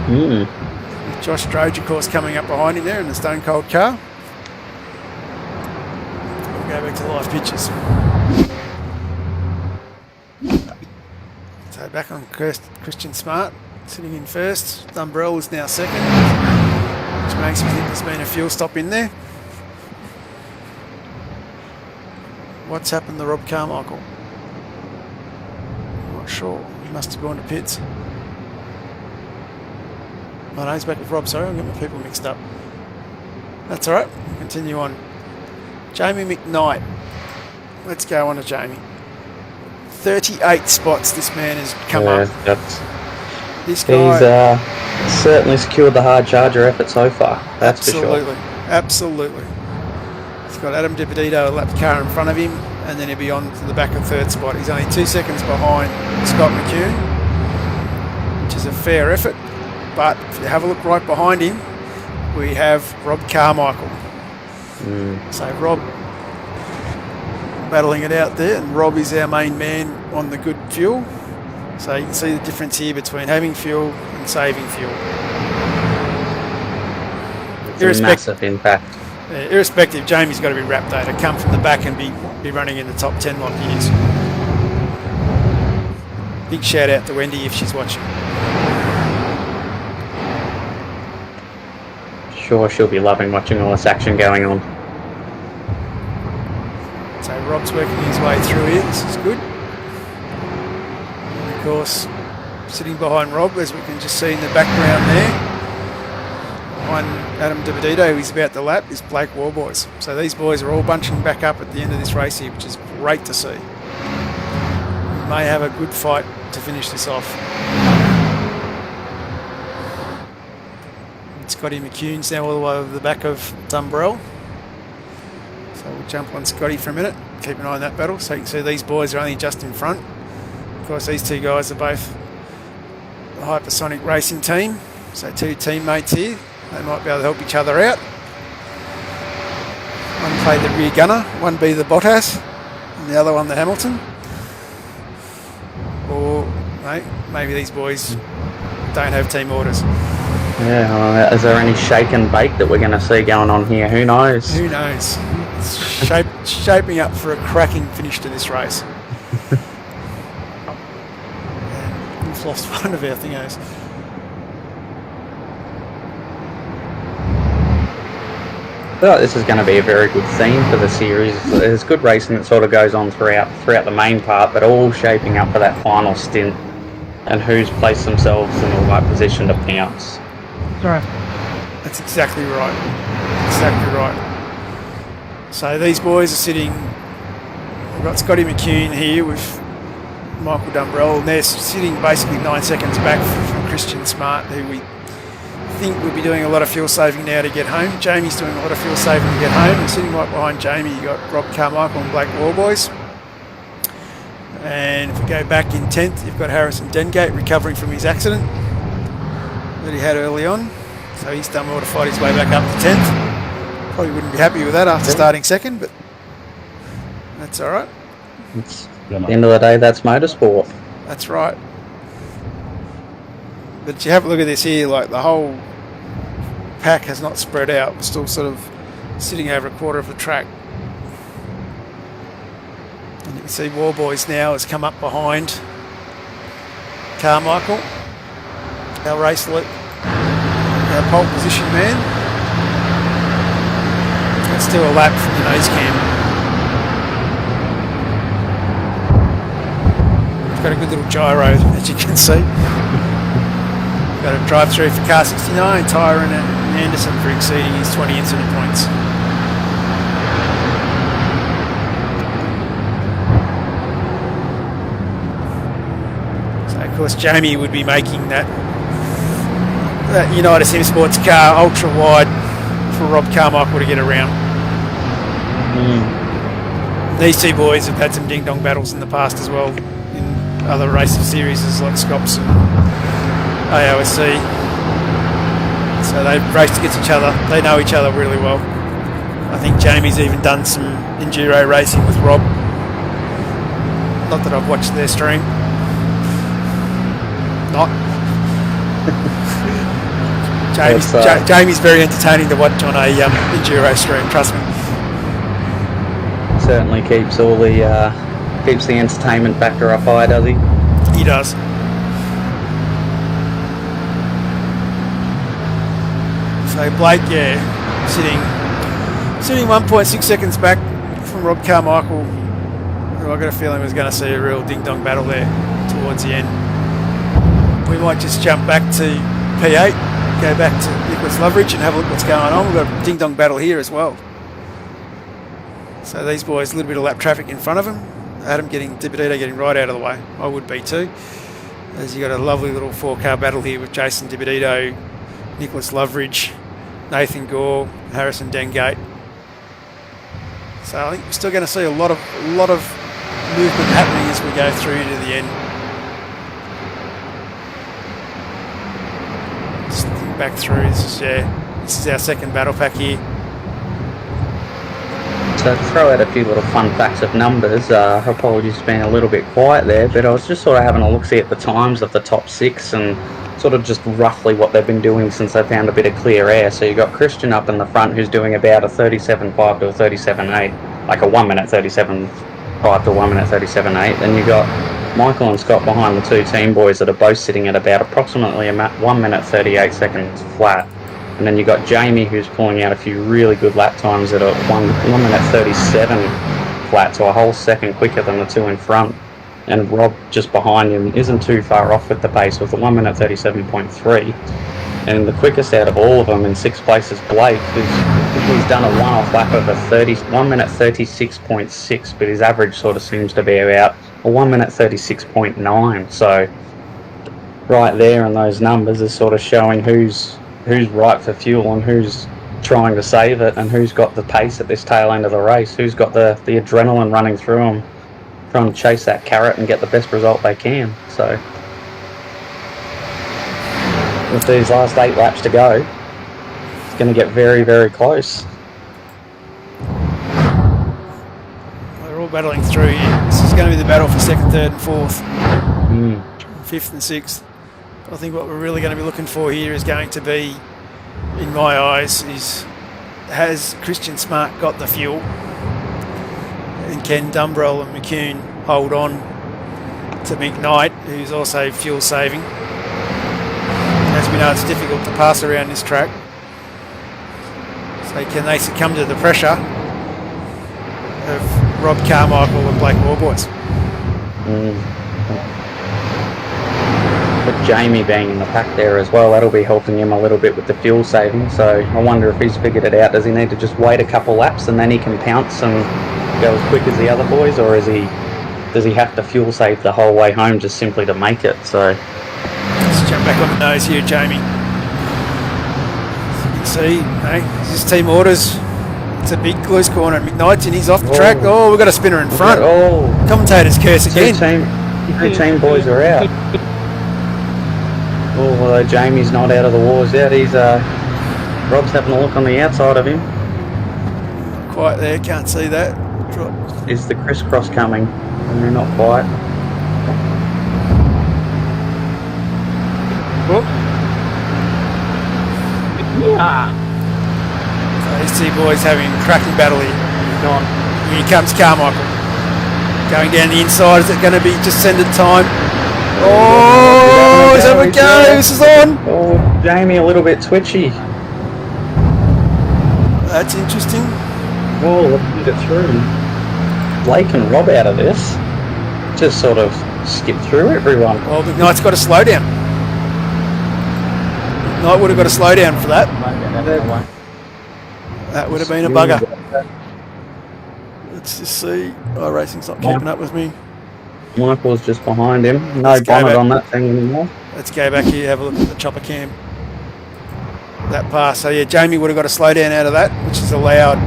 With Josh Droge, of course, coming up behind him there in the Stone Cold car. We'll go back to live pictures. So back on Christian Smart, sitting in first. Dumbrell is now second, which makes me think there's been a fuel stop in there. What's happened to Rob Carmichael? I'm not sure. He must have gone to pits. Oh no, he's back with Rob. Sorry, I'm getting my people mixed up. That's alright. We'll continue on. Jamie McKnight. Let's go on to Jamie. 38 spots this man has come up. This guy... He's certainly secured the hard charger effort so far. That's for sure. Absolutely. He's got Adam DiPedito, a lap car in front of him, and then he'll be on to the back of third spot. He's only 2 seconds behind Scott McCune, which is a fair effort. But if you have a look right behind him, we have Rob Carmichael. So Rob battling it out there, and Rob is our main man on the good fuel. So you can see the difference here between having fuel and saving fuel. It's a massive impact. Irrespective, Jamie's got to be wrapped though to come from the back and be running in the top 10 like he is. Big shout out to Wendy if she's watching. Sure, she'll be loving watching all this action going on. So Rob's working his way through here. This is good. And of course, sitting behind Rob, as we can just see in the background there, behind Adam DiPedito, who's about to lap, is Blake Warboys. So these boys are all bunching back up at the end of this race here, which is great to see. We may have a good fight to finish this off. Scotty McCune's now all the way over the back of Dumbrell. So we'll jump on Scotty for a minute, keep an eye on that battle. So you can see these boys are only just in front. Of course, these two guys are both the Hypersonic Racing team. So two teammates here. They might be able to help each other out. One play the rear gunner, one be the Bottas, and the other one the Hamilton. Or maybe these boys don't have team orders. Yeah, well, is there any shake and bake that we're going to see going on here? Who knows? Who knows? It's shaping up for a cracking finish to this race. And we've lost one of our thingos. I feel like this is going to be a very good theme for the series. There's good racing that sort of goes on throughout the main part, but all shaping up for that final stint and who's placed themselves in the right position to pounce. Sorry. That's exactly right. Exactly right. So these boys are sitting... We've got Scotty McCune here with Michael Dumbrell, and they're sitting basically 9 seconds back from Christian Smart, who we think will be doing a lot of fuel saving now to get home. Jamie's doing a lot of fuel saving to get home, and sitting right behind Jamie, you've got Rob Carmichael and Blake Warboys. And if we go back in 10th, you've got Harrison Dengate recovering from his accident that he had early on. So he's done well to fight his way back up to 10th. Probably wouldn't be happy with that after starting second, but that's all right. At the end of the day, that's motorsport. That's right. But you have a look at this here, like the whole pack has not spread out. We're still sort of sitting over a quarter of the track. And you can see Warboys now has come up behind Carmichael, our race lead, our pole position man. Let's do a lap from the nose cam. We've got a good little gyro, as you can see. We've got a drive through for car 69, Tyron and Anderson for exceeding his 20 incident points. Of course, Jamie would be making that United Sim Sports car ultra wide for Rob Carmichael to get around. These two boys have had some ding dong battles in the past as well in other racing series like Scops and AOSC. So they've raced against each other. They know each other really well. I think Jamie's even done some enduro racing with Rob. Not that I've watched their stream. Not. Jamie's very entertaining to watch on a enduro stream, trust me. Certainly keeps all the entertainment factor up high, does he? He does. So Blake, sitting 1.6 seconds back from Rob Carmichael I've got a feeling we're going to see a real ding-dong battle there towards the end. We might just jump back to P8, go back to Nicholas Loveridge and have a look what's going on. We've got a ding-dong battle here as well. So these boys, a little bit of lap traffic in front of them. Adam Dibadito getting right out of the way. I would be too. As you got a lovely little 4-car battle here with Jason Dibadito, Nicholas Loveridge, Nathan Gore, Harrison Dengate. So I think we're still going to see a lot of movement happening as we go through to the end. Just think back through. This is our second battle pack here. So to throw out a few little fun facts of numbers, apologies for being a little bit quiet there, but I was just sort of having a look-see at the times of the top 6 and sort of just roughly what they've been doing since they found a bit of clear air. So you've got Christian up in the front who's doing about a 37.5 to a 37.8, like a 1 minute 37.5 to 1 minute 37.8. Then you've got Michael and Scott behind the 2 team boys that are both sitting at about approximately 1 minute 38 seconds flat. And then you've got Jamie who's pulling out a few really good lap times at a 1 minute 37 flat, so a whole second quicker than the 2 in front. And Rob just behind him isn't too far off with the pace with a 1 minute 37.3. And the quickest out of all of them in 6th place is Blake, he's done a one-off lap of a 1 minute 36.6, but his average sort of seems to be about a 1 minute 36.9. So right there in those numbers is sort of showing who's right for fuel and who's trying to save it and who's got the pace at this tail end of the race, who's got the adrenaline running through them, trying to chase that carrot and get the best result they can. So with these last 8 laps to go, it's going to get very, very close. We're all battling through here. This is going to be the battle for 2nd, 3rd and 4th, 5th and 6th. I think what we're really going to be looking for here is going to be, in my eyes, has Christian Smart got the fuel? And can Dumbrell and McCune hold on to McKnight, who's also fuel saving? As we know, it's difficult to pass around this track. So can they succumb to the pressure of Rob Carmichael and Blake Warboys? With Jamie being in the pack there as well, that'll be helping him a little bit with the fuel saving. So I wonder if he's figured it out. Does he need to just wait a couple laps and then he can pounce and go as quick as the other boys, or does he have to fuel save the whole way home just simply to make it? So let's jump back on the nose here, Jamie. As you can see, this is team orders. It's a big loose corner. McKnight's in, he's off the track. Oh, we've got a spinner in front. Oh, commentators curse again. 2 team boys are out. Oh, although Jamie's not out of the wars yet, Rob's having a look on the outside of him. Quite there, can't see that. Is the crisscross coming? No, not quite. Yeah. So these 2 boys having a cracking battle here. Here comes Carmichael. Going down the inside, is it going to be just send it time? Oh, there we go, this is on. Oh, Jamie a little bit twitchy. That's interesting. Oh, let's get it through. Blake and Rob out of this. Just sort of skip through everyone. Well, McKnight's got to slow down. McKnight would have got to slow down for that. That would have been a bugger. Let's just see. iRacing's not keeping up with me. Michael's just behind him. No bonnet on that thing anymore. Let's go back here, have a look at the chopper cam. That pass. So yeah, Jamie would have got a slow down out of that, which has allowed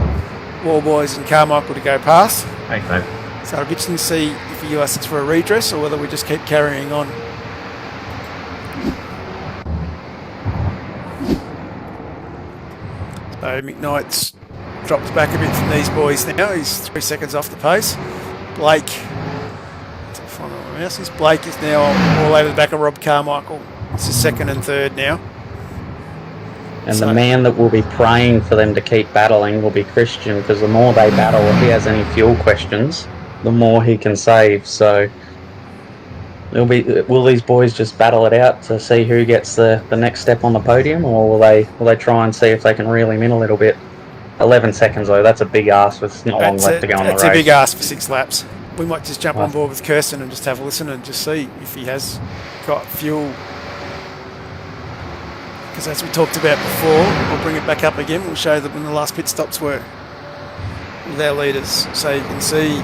Warboys and Carmichael to go past. Thanks, mate. So it'll be interesting to see if the US is for a redress or whether we just keep carrying on. So McKnight's dropped back a bit from these boys now. He's 3 seconds off the pace. Blake. Blake is now all over the back of Rob Carmichael. This is 2nd and 3rd now. And the man that will be praying for them to keep battling will be Christian, because the more they battle, if he has any fuel questions, the more he can save. So will these boys just battle it out to see who gets the next step on the podium, or will they try and see if they can reel him in a little bit? 11 seconds though, that's a big ask with not long left to go on the race. That's a big ask for 6 laps. we might just jump on board with Kirsten and just have a listen and just see if he has got fuel. Because as we talked about before, we'll bring it back up again. We'll show them when the last pit stops were with our leaders. So you can see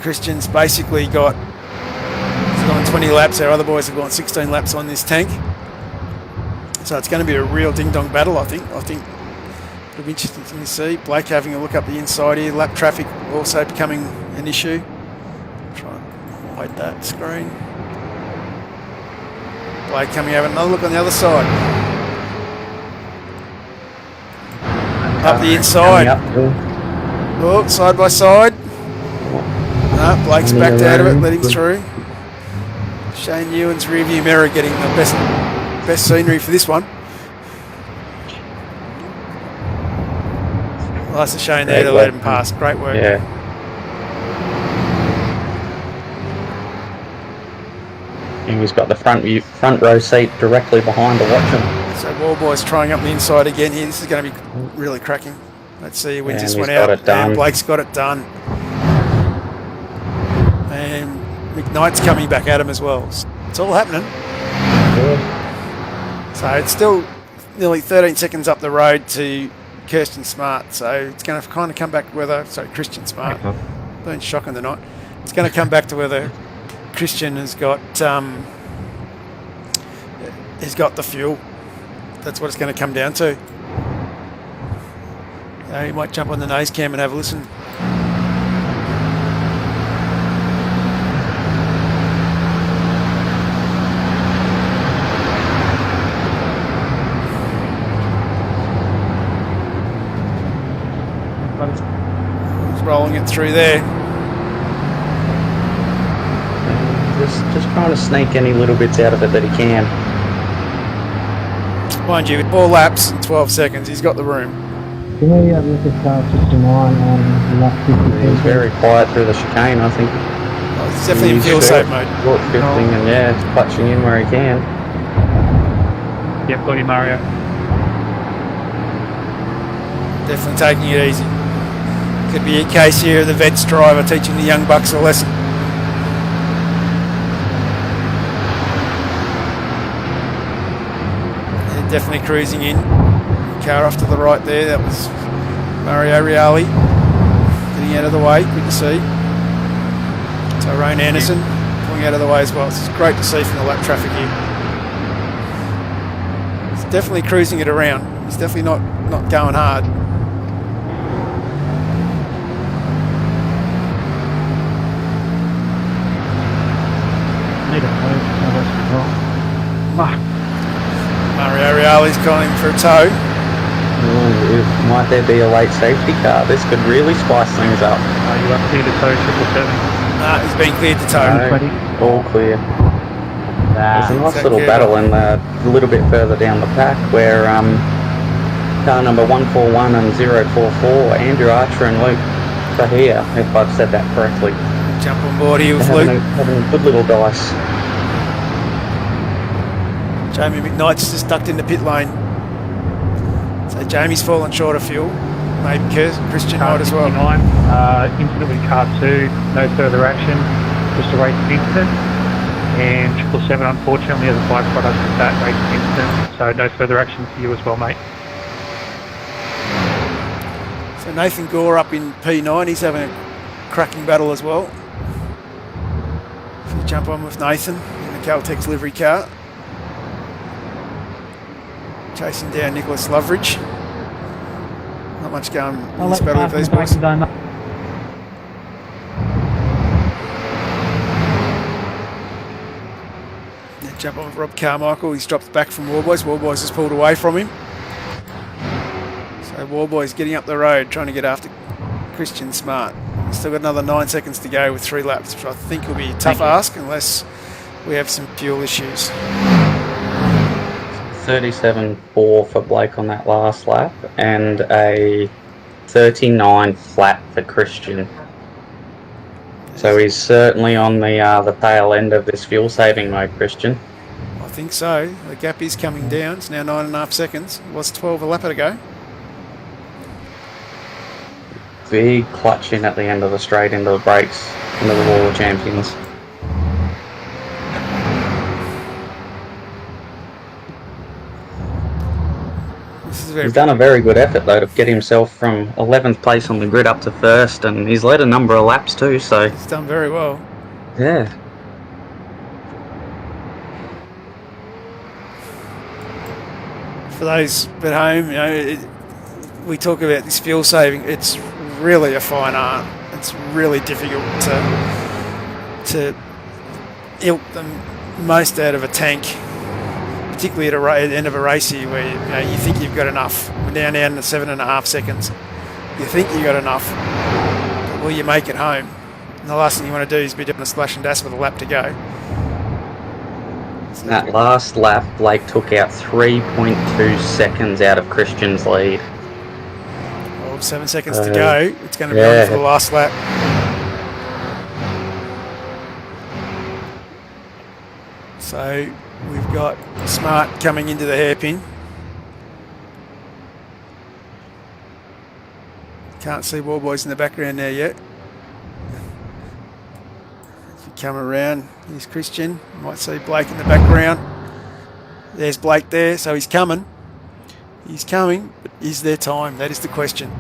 Christian's basically got 20 laps. Our other boys have gone 16 laps on this tank. So it's going to be a real ding-dong battle, I think. It'll be interesting to see. Blake having a look up the inside here. Lap traffic also becoming an issue. Try and hide that screen. Blake coming over, another look on the other side. Up the inside. Oh, side by side. No, Blake's backed out of it, let him through. Shane Ewan's rearview mirror getting the best scenery for this one. Nice of Shane there to let him pass. Great work. Yeah. And he's got the front row seat directly behind to watch him. So Wallboy's trying up the inside again here. This is going to be really cracking. Let's see who wins this one out. And Blake's got it done. And McKnight's coming back at him as well. It's all happening. Yeah. So it's still nearly 13 seconds up the road to Kirsten Smart. So it's going to kind of come back whether... Sorry, Christian Smart. Been shocking the night. It's going to come back to whether Christian has got the fuel. That's what it's going to come down to. You might jump on the nose cam and have a listen. He's rolling it through there. Just trying to sneak any little bits out of it that he can. Mind you, 4 laps in 12 seconds, he's got the room. Can we look at car 69 on lap 52? He's very quiet through the chicane, I think. Oh, it's definitely in fuel save mode. Short shifting and it's clutching in where he can. Yep, got you, Mario. Definitely taking it easy. Could be a case here of the vets driver teaching the young bucks a lesson. They're definitely cruising in. Car off to the right there, that was Mario Reali getting out of the way, good to see. Tyrone Anderson pulling out of the way as well. It's great to see from the lap traffic here. He's definitely cruising it around. He's definitely not going hard. Mario Reali's calling for a tow. Might there be a late safety car? This could really spice things up. You are clear to tow 777. Nah, he's been cleared to tow. No, all clear. There's a nice little battle in a little bit further down the pack where car number 141 and 044, Andrew Archer and Luke Fahia, if I've said that correctly. Jump on board here with Luke. Having a good little dice. Jamie McKnight's just ducked into pit lane. So Jamie's fallen short of fuel. Maybe Christian might as well. 59, incident with car 2, no further action, just a racing incident. And 777 unfortunately as a byproduct of that racing incident, so no further action for you as well, mate. So Nathan Gore up in P9, he's having a cracking battle as well. If you jump on with Nathan in the Caltex livery car. Chasing down Nicholas Loveridge. Not much going in this battle with these boys. Jump on with Rob Carmichael. He's dropped back from Warboys. Warboys has pulled away from him. So Warboys getting up the road, trying to get after Christian Smart. He's still got another 9 seconds to go with 3 laps, which I think will be a tough ask unless we have some fuel issues. 37.4 for Blake on that last lap and a 39 flat for Christian. So he's certainly on the tail end of this fuel saving mode, Christian. I think so. The gap is coming down. It's now 9.5 seconds. It was 12 a lap ago. big clutch in at the end of the straight into the brakes, into the Wall of Champions. He's done a very good effort though to get himself from 11th place on the grid up to 1st, and he's led a number of laps too, so... He's done very well. Yeah. For those at home, you know, we talk about this fuel saving. It's really a fine art. It's really difficult to ilk the most out of a tank, particularly at the end of a race here, where you think you've got enough. We're down to 7.5 seconds. You think you got enough, but will you make it home? And the last thing you want to do is be doing a splash and dash with a lap to go. That last lap, Blake took out 3.2 seconds out of Christian's lead. Well, 7 seconds to go. It's going to be on for the last lap. So we've got Smart coming into the hairpin. Can't see Wallboys in the background there yet. If you come around, here's Christian. You might see Blake in the background. There's Blake there, so he's coming. He's coming, but is there time? That is the question.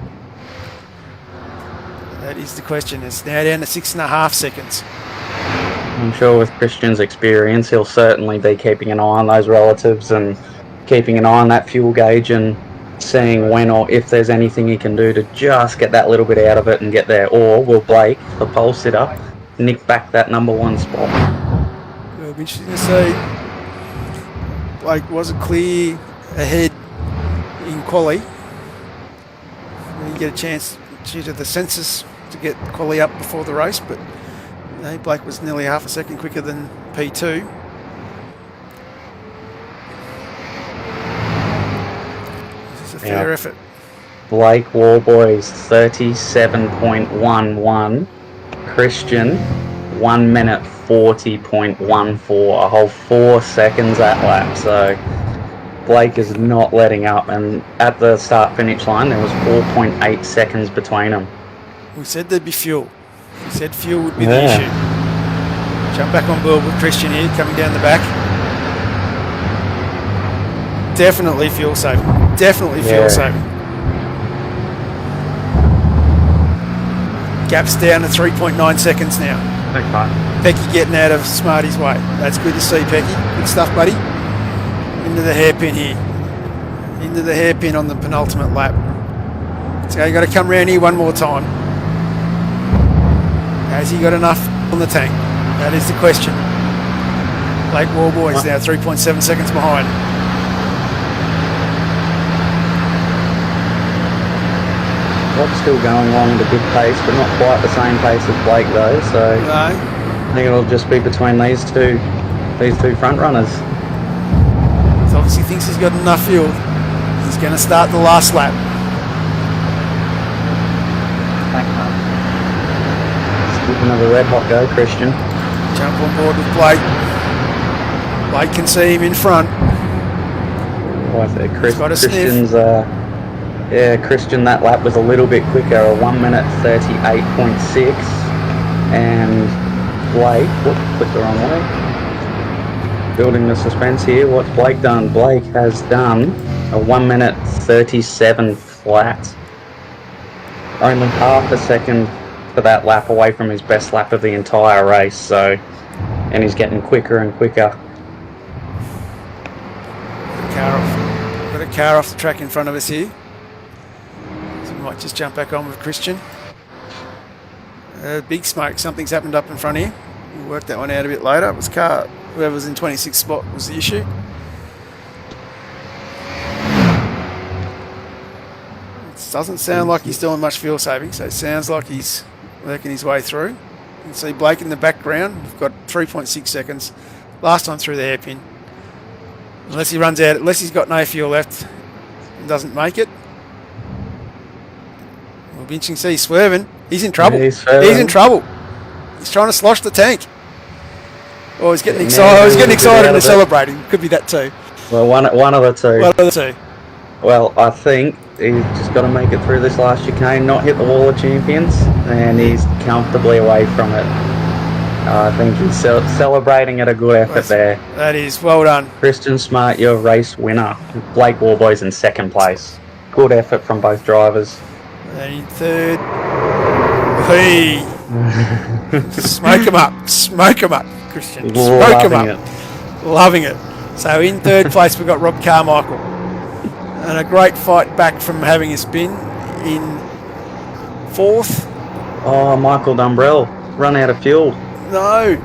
That is the question. It's now down to 6.5 seconds. I'm sure with Christian's experience, he'll certainly be keeping an eye on those relatives and keeping an eye on that fuel gauge and seeing when or if there's anything he can do to just get that little bit out of it and get there. Or will Blake, the pole sitter, nick back that #1 spot? It'll be interesting to see. Blake wasn't clear ahead in quali. We didn't get a chance due to the census to get quali up before the race, but Blake was nearly half a second quicker than P2. This is a fair effort. Blake Wallboys 37.11. Christian 1 minute 40.14. A whole 4 seconds that lap. So Blake is not letting up, and at the start finish line there was 4.8 seconds between them. We said there'd be fuel. We said fuel would be the issue. Jump back on board with Christian here, coming down the back. Definitely fuel saving. Definitely fuel saving. Gap's down to 3.9 seconds now. Thanks, mate. Pecky getting out of Smarty's way. That's good to see, Pecky. Good stuff, buddy. Into the hairpin here. Into the hairpin on the penultimate lap. So you got to come round here one more time. Has he got enough on the tank? That is the question. Blake Wallboys now 3.7 seconds behind. Rob's still going along at a good pace, but not quite the same pace as Blake though, so No. I think it'll just be between these two front runners. He obviously thinks he's got enough fuel. He's going to start the last lap. Thanks, mate. Give another red hot go, Christian. Jump on board with Blake. Blake can see him in front. He's got a Christian's Christian, that lap was a little bit quicker, a 1 minute 38.6, and Blake, clicked the wrong way. Building the suspense here. What's Blake done? Blake has done a 1 minute 37 flat. Only half a second for that lap away from his best lap of the entire race, so, and he's getting quicker and quicker. Got a car off the track in front of us here. So we might just jump back on with Christian. Big smoke, something's happened up in front here. We'll work that one out a bit later. It was car, whoever was in 26th spot was the issue. It doesn't sound like he's doing much fuel saving, so it sounds like he's working his way through. You can see Blake in the background. We've got 3.6 seconds. Last time through the hairpin. Unless he runs out, unless he's got no fuel left and doesn't make it. It'll be interesting to see he's swerving. He's in trouble. Yeah, he's in trouble. He's trying to slosh the tank. Oh, he's getting excited. He's getting excited and celebrating. Could be that too. Well, one of the two. One of the two. Well, I think he's just got to make it through this last chicane, not hit the wall of champions, and he's comfortably away from it. I think he's celebrating at a good effort there. That is, well done. Christian Smart, your race winner. Blake Warboy's in second place. Good effort from both drivers. And in third, hey, smoke him up, Christian. Smoke him up. Loving it. So in third place we've got Rob Carmichael. And a great fight back from having a spin. In fourth. Oh, Michael Dumbrell, run out of fuel. No.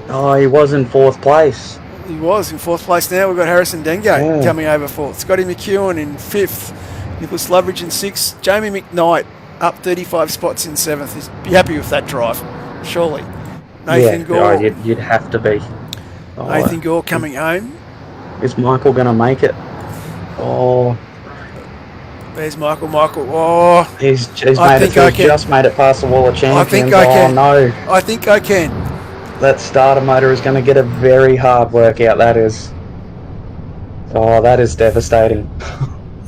Oh, he was in fourth place. He was in fourth place now. We've got Harrison Dengate coming over fourth. Scotty McEwen in fifth. Nicholas Loveridge in sixth. Jamie McKnight up 35 spots in seventh. He's be happy with that drive, surely. Nathan Gore. You'd have to be. Nathan Gore coming home. Is Michael going to make it? Oh. There's Michael. Oh. He's just made it past the wall of champions. I think I can. Oh, no. I think I can. That starter motor is going to get a very hard workout, that is. Oh, that is devastating.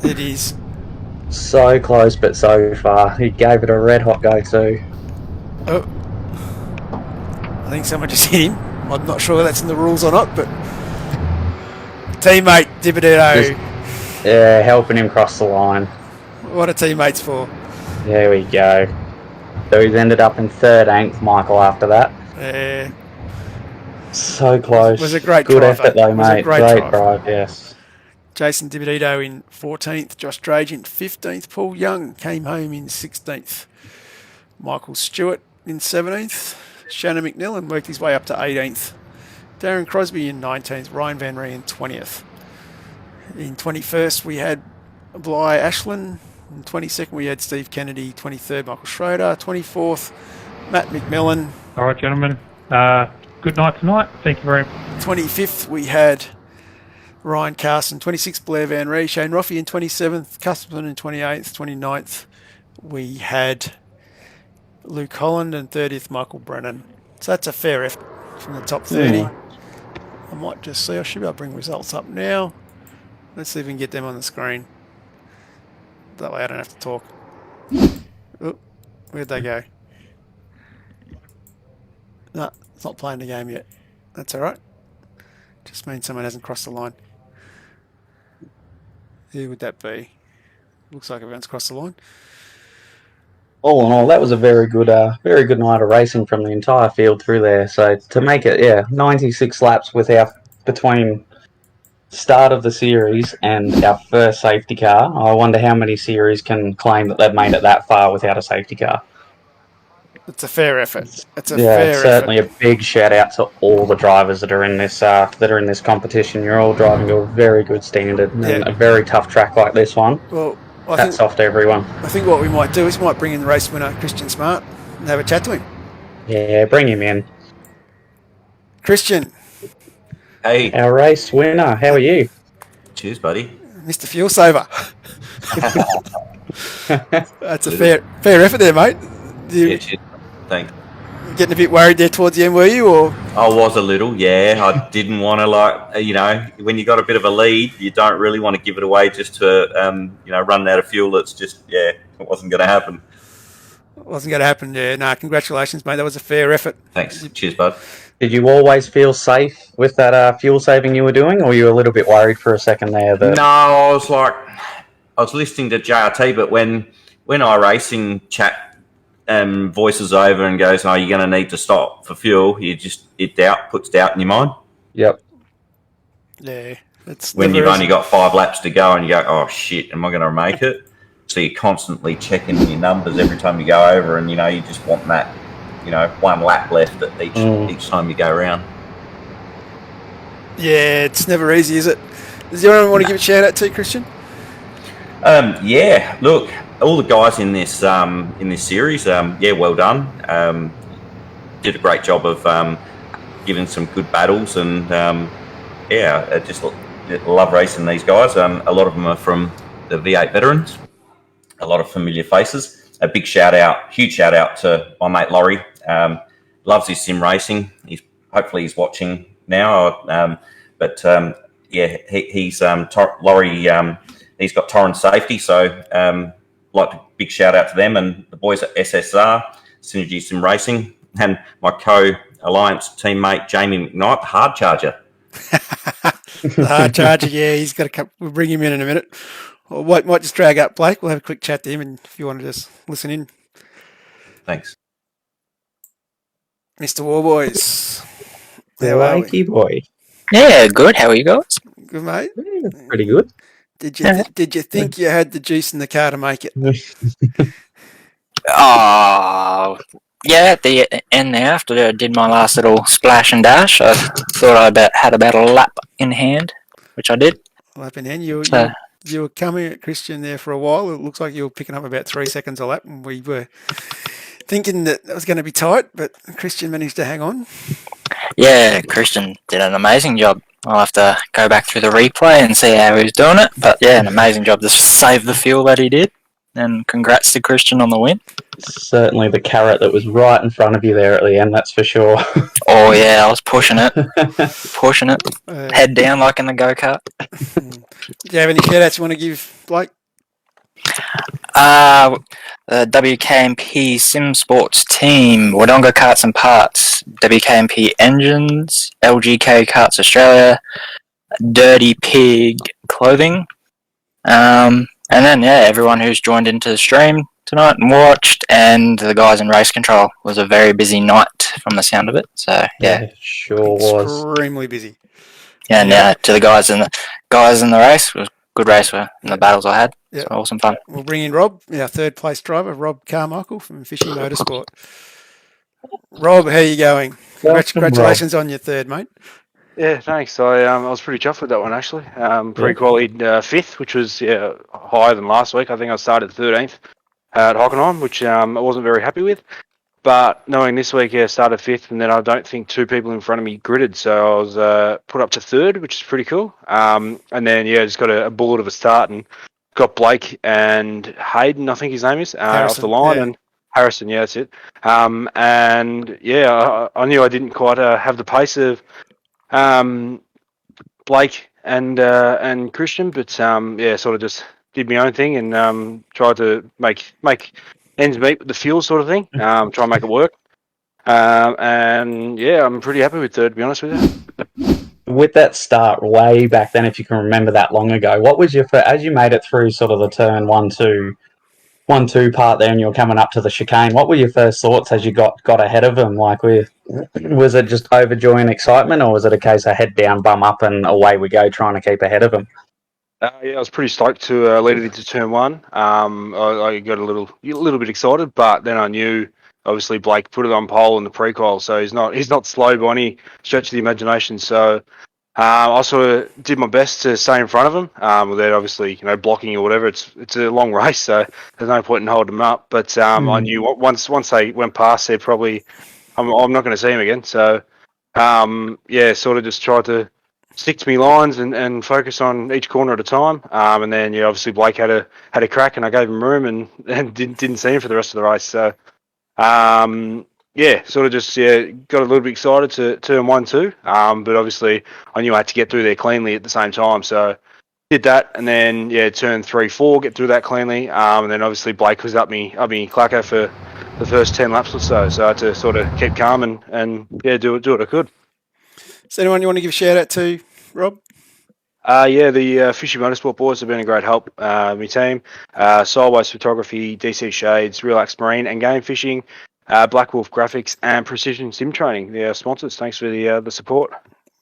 It is. So close, but so far. He gave it a red-hot go, too. Oh. I think someone just hit him. I'm not sure that's in the rules or not, but... Teammate, Dividendo. Yeah, helping him cross the line. What are teammates for? There we go. So he's ended up in 13th, Michael, after that. Yeah. So close. It was a great Good drive. effort, though, mate. Great drive, yes. Jason Dividendo in 14th. Josh Drage in 15th. Paul Young came home in 16th. Michael Stewart in 17th. Shannon McNillan worked his way up to 18th. Darren Crosby in 19th. Ryan Van Ree in 20th. In 21st, we had Bly Ashland. In 22nd, we had Steve Kennedy. 23rd, Michael Schroeder. 24th, Matt McMillan. All right, gentlemen. Good night tonight. Thank you very much. 25th, we had Ryan Carson. 26th, Blair Van Ree. Shane Roffey in 27th. Custerman in 28th. 29th, we had Luke Holland. And 30th, Michael Brennan. So that's a fair effort from the top 30. I might just see. I should be able to bring results up now. Let's see if we can get them on the screen. That way I don't have to talk. Oh, where'd they go? No, it's not playing the game yet. That's alright. Just means someone hasn't crossed the line. Who would that be? Looks like everyone's crossed the line. All in all, that was a very good night of racing from the entire field through there. So to make it, 96 laps between start of the series and our first safety car. I wonder how many series can claim that they've made it that far without a safety car. It's a fair effort. It's certainly a big shout out to all the drivers that are in this competition. You're all driving to a very good standard and a very tough track like this one. Well, hats off to everyone. I think what we might do is we might bring in the race winner, Christian Smart, and have a chat to him. Yeah, bring him in. Christian. Hey. Our race winner, how are you? Cheers, buddy. Mr. Fuel Saver. That's a fair effort there, mate. Yeah, cheers. Thanks. Getting a bit worried there towards the end, were you? Or I was a little, yeah. I didn't want to, when you got a bit of a lead, you don't really want to give it away just to, run out of fuel. It's just, it wasn't going to happen. It wasn't going to happen, yeah. No, congratulations, mate. That was a fair effort. Thanks. Cheers, bud. Did you always feel safe with that fuel saving you were doing, or were you a little bit worried for a second there? No, I was listening to JRT, but when iRacing chat voices over and goes, you're going to need to stop for fuel, puts doubt in your mind. Yep. Yeah. When you've only got 5 laps to go and you go, oh shit, am I going to make it? So you're constantly checking your numbers every time you go over, and you just want that, 1 lap left at each time you go around. Yeah, it's never easy, is it? Does anyone want to give a shout out to, Christian? Look, all the guys in this series, well done. Did a great job of giving some good battles, and I just love racing these guys. A lot of them are from the V8 veterans, a lot of familiar faces. A big huge shout out to my mate Laurie. Loves his sim racing. Hopefully he's watching now. Laurie he's got Torrens Safety. So like a big shout out to them and the boys at SSR, Synergy Sim Racing, and my co-alliance teammate, Jamie McKnight, the hard charger. The hard charger, yeah, he's got a couple. We'll bring him in a minute. Or might just drag up Blake. We'll have a quick chat to him, and if you want to just listen in. Thanks. Mr. Warboys. How are we? Blakey boy. Yeah, good. How are you guys? Good, mate. Yeah, pretty good. Did you think you had the juice in the car to make it? Oh, yeah, at the end there, after I did my last little splash and dash, I thought I had about a lap in hand, which I did. Lap in hand. You were coming at Christian there for a while. It looks like you were picking up about 3 seconds a lap, and we were thinking that was going to be tight, but Christian managed to hang on. Yeah, Christian did an amazing job. I'll have to go back through the replay and see how he was doing it, but yeah, an amazing job to save the fuel that he did, and congrats to Christian on the win. Certainly the carrot that was right in front of you there at the end, that's for sure. Oh yeah, I was pushing it, head down like in the go-kart. Do you have any shout-outs you want to give, Blake? The WK&P Sim Sports team, Wodonga Karts and Parts, WK&P Engines, LGK Karts Australia, Dirty Pig Clothing, and then everyone who's joined into the stream tonight and watched, and the guys in race control. It was a very busy night from the sound of it. So yeah, sure was extremely busy. Yeah, and to the guys in the race, it was a good race in the battles I had. Yeah. It's awesome fun. We'll bring in Rob, our third place driver, Rob Carmichael from Fishing Motorsport. Rob, how are you going? Congratulations on your third, mate. Yeah, thanks. I was pretty chuffed with that one, actually. Pre-qualified fifth, which was higher than last week. I think I started 13th at Hockenheim, which I wasn't very happy with. But knowing this week, started fifth, and then I don't think two people in front of me gridded, so I was put up to third, which is pretty cool. And then, just got a bullet of a start and got Blake and Hayden, I think his name is, off the line. And Harrison, that's it. I knew I didn't quite have the pace of Blake and Christian, but sort of just did my own thing and tried to make ends meet with the fuel sort of thing. Try and make it work. I'm pretty happy with third, to be honest with you. With that start way back then, if you can remember that long ago, what was your first, as you made it through sort of the turn 1-2 part there and you were coming up to the chicane, what were your first thoughts as you got ahead of them? Like, was it just overjoy and excitement, or was it a case of head down, bum up, and away we go trying to keep ahead of them? I was pretty stoked to lead it into turn one. I got a little bit excited, but then I knew, obviously, Blake put it on pole in the pre-qual, so he's not slow by any stretch of the imagination. So I sort of did my best to stay in front of him without obviously blocking or whatever. It's a long race, so there's no point in holding him up. But I knew once they went past, they're probably I'm not going to see him again. So sort of just tried to stick to my lines and focus on each corner at a time. And then obviously Blake had a crack, and I gave him room and didn't see him for the rest of the race. So sort of just got a little bit excited to turn 1-2. But obviously I knew I had to get through there cleanly at the same time. So did that, and then turn 3-4, get through that cleanly. And then obviously Blake was up me clacker for the first 10 laps or so. So I had to sort of keep calm and do what I could. Is anyone you want to give a shout out to, Rob? The Fishing Motorsport boys have been a great help. My team, Sideways Photography, DC Shades, Relax Marine and Game Fishing, Black Wolf Graphics and Precision Sim Training. The sponsors. Thanks for the support.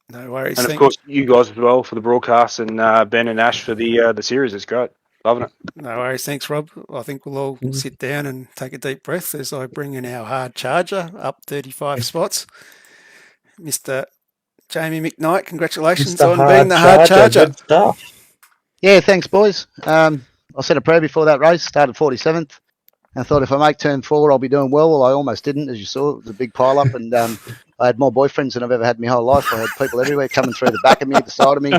No worries. And of course you guys as well for the broadcast, and Ben and Ash for the series. It's great. Loving it. No worries. Thanks, Rob. I think we'll all sit down and take a deep breath as I bring in our hard charger up 35 spots. Mr. Jamie McKnight, congratulations on being the hard charger. Good stuff. Yeah, thanks, boys. I said a prayer before that race, started 47th. I thought if I make turn 4, I'll be doing well. Well, I almost didn't, as you saw. It was a big pile-up, and I had more boyfriends than I've ever had in my whole life. I had people everywhere coming through the back of me, the side of me.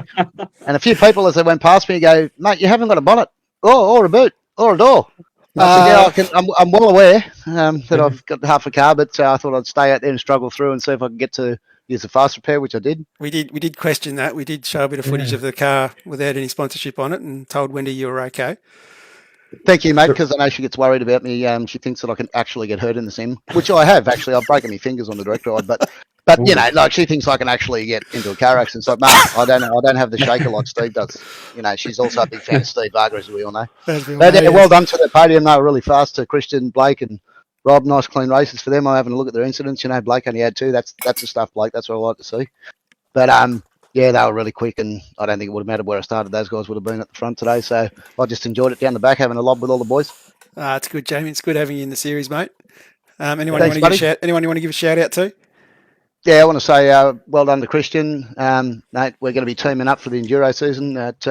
And a few people, as they went past me, go, mate, you haven't got a bonnet or a boot or a door. I said, I'm well aware that I've got half a car, but I thought I'd stay out there and struggle through and see if I can get to use the fast repair, which I did. We did question that. We did show a bit of footage of the car without any sponsorship on it, and told Wendy you were okay. Thank you, mate, because I know she gets worried about me. She thinks that I can actually get hurt in the sim, which I have, actually. I've broken my fingers on the direct ride, but you know, like, she thinks I can actually get into a car accident. It's like, mate, I don't have the shaker like Steve does. You know, she's also a big fan of Steve Varga, as we all know. But well done to the podium. They were really fast to Christian, Blake, and Rob. Nice, clean races for them. I'm having a look at their incidents. You know, Blake only had 2. That's the stuff, Blake. That's what I like to see. But yeah, they were really quick, and I don't think it would have mattered where I started. Those guys would have been at the front today. So I just enjoyed it down the back, having a lob with all the boys. It's good, Jamie. It's good having you in the series, mate. Anyone Thanks, you want to give a shout out to? Yeah, I want to say well done to Christian. Mate, we're going to be teaming up for the Enduro season at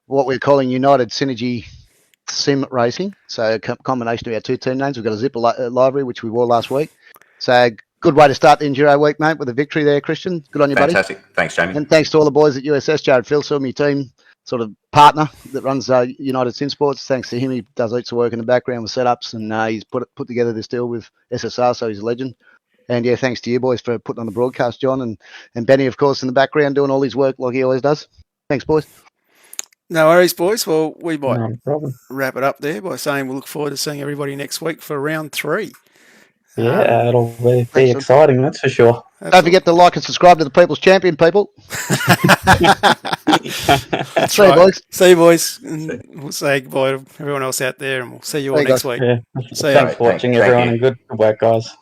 what we're calling United Synergy Sim Racing. So a combination of our 2 team names. We've got a zipper livery, which we wore last week. So good way to start the Enduro week, mate, with a victory there, Christian. Good on you, buddy. Fantastic. Thanks, Jamie. And thanks to all the boys at USS, Jared Philsall, my team sort of partner that runs United Sim Sports. Thanks to him, he does heaps of work in the background with setups, and he's put together this deal with SSR, so he's a legend. And yeah, thanks to you boys for putting on the broadcast, John, and Benny, of course, in the background doing all his work like he always does. Thanks, boys. No worries, boys. Well, we might No problem. wrap it up there by saying we'll look forward to seeing everybody next week for round 3. Yeah, it'll be exciting, that's for sure. Don't forget to like and subscribe to the People's Champion, people. See you, boys. See you, boys. And we'll say goodbye to everyone else out there, and we'll see you all next week. Yeah. See you. Thanks for watching, everyone, and good work, guys.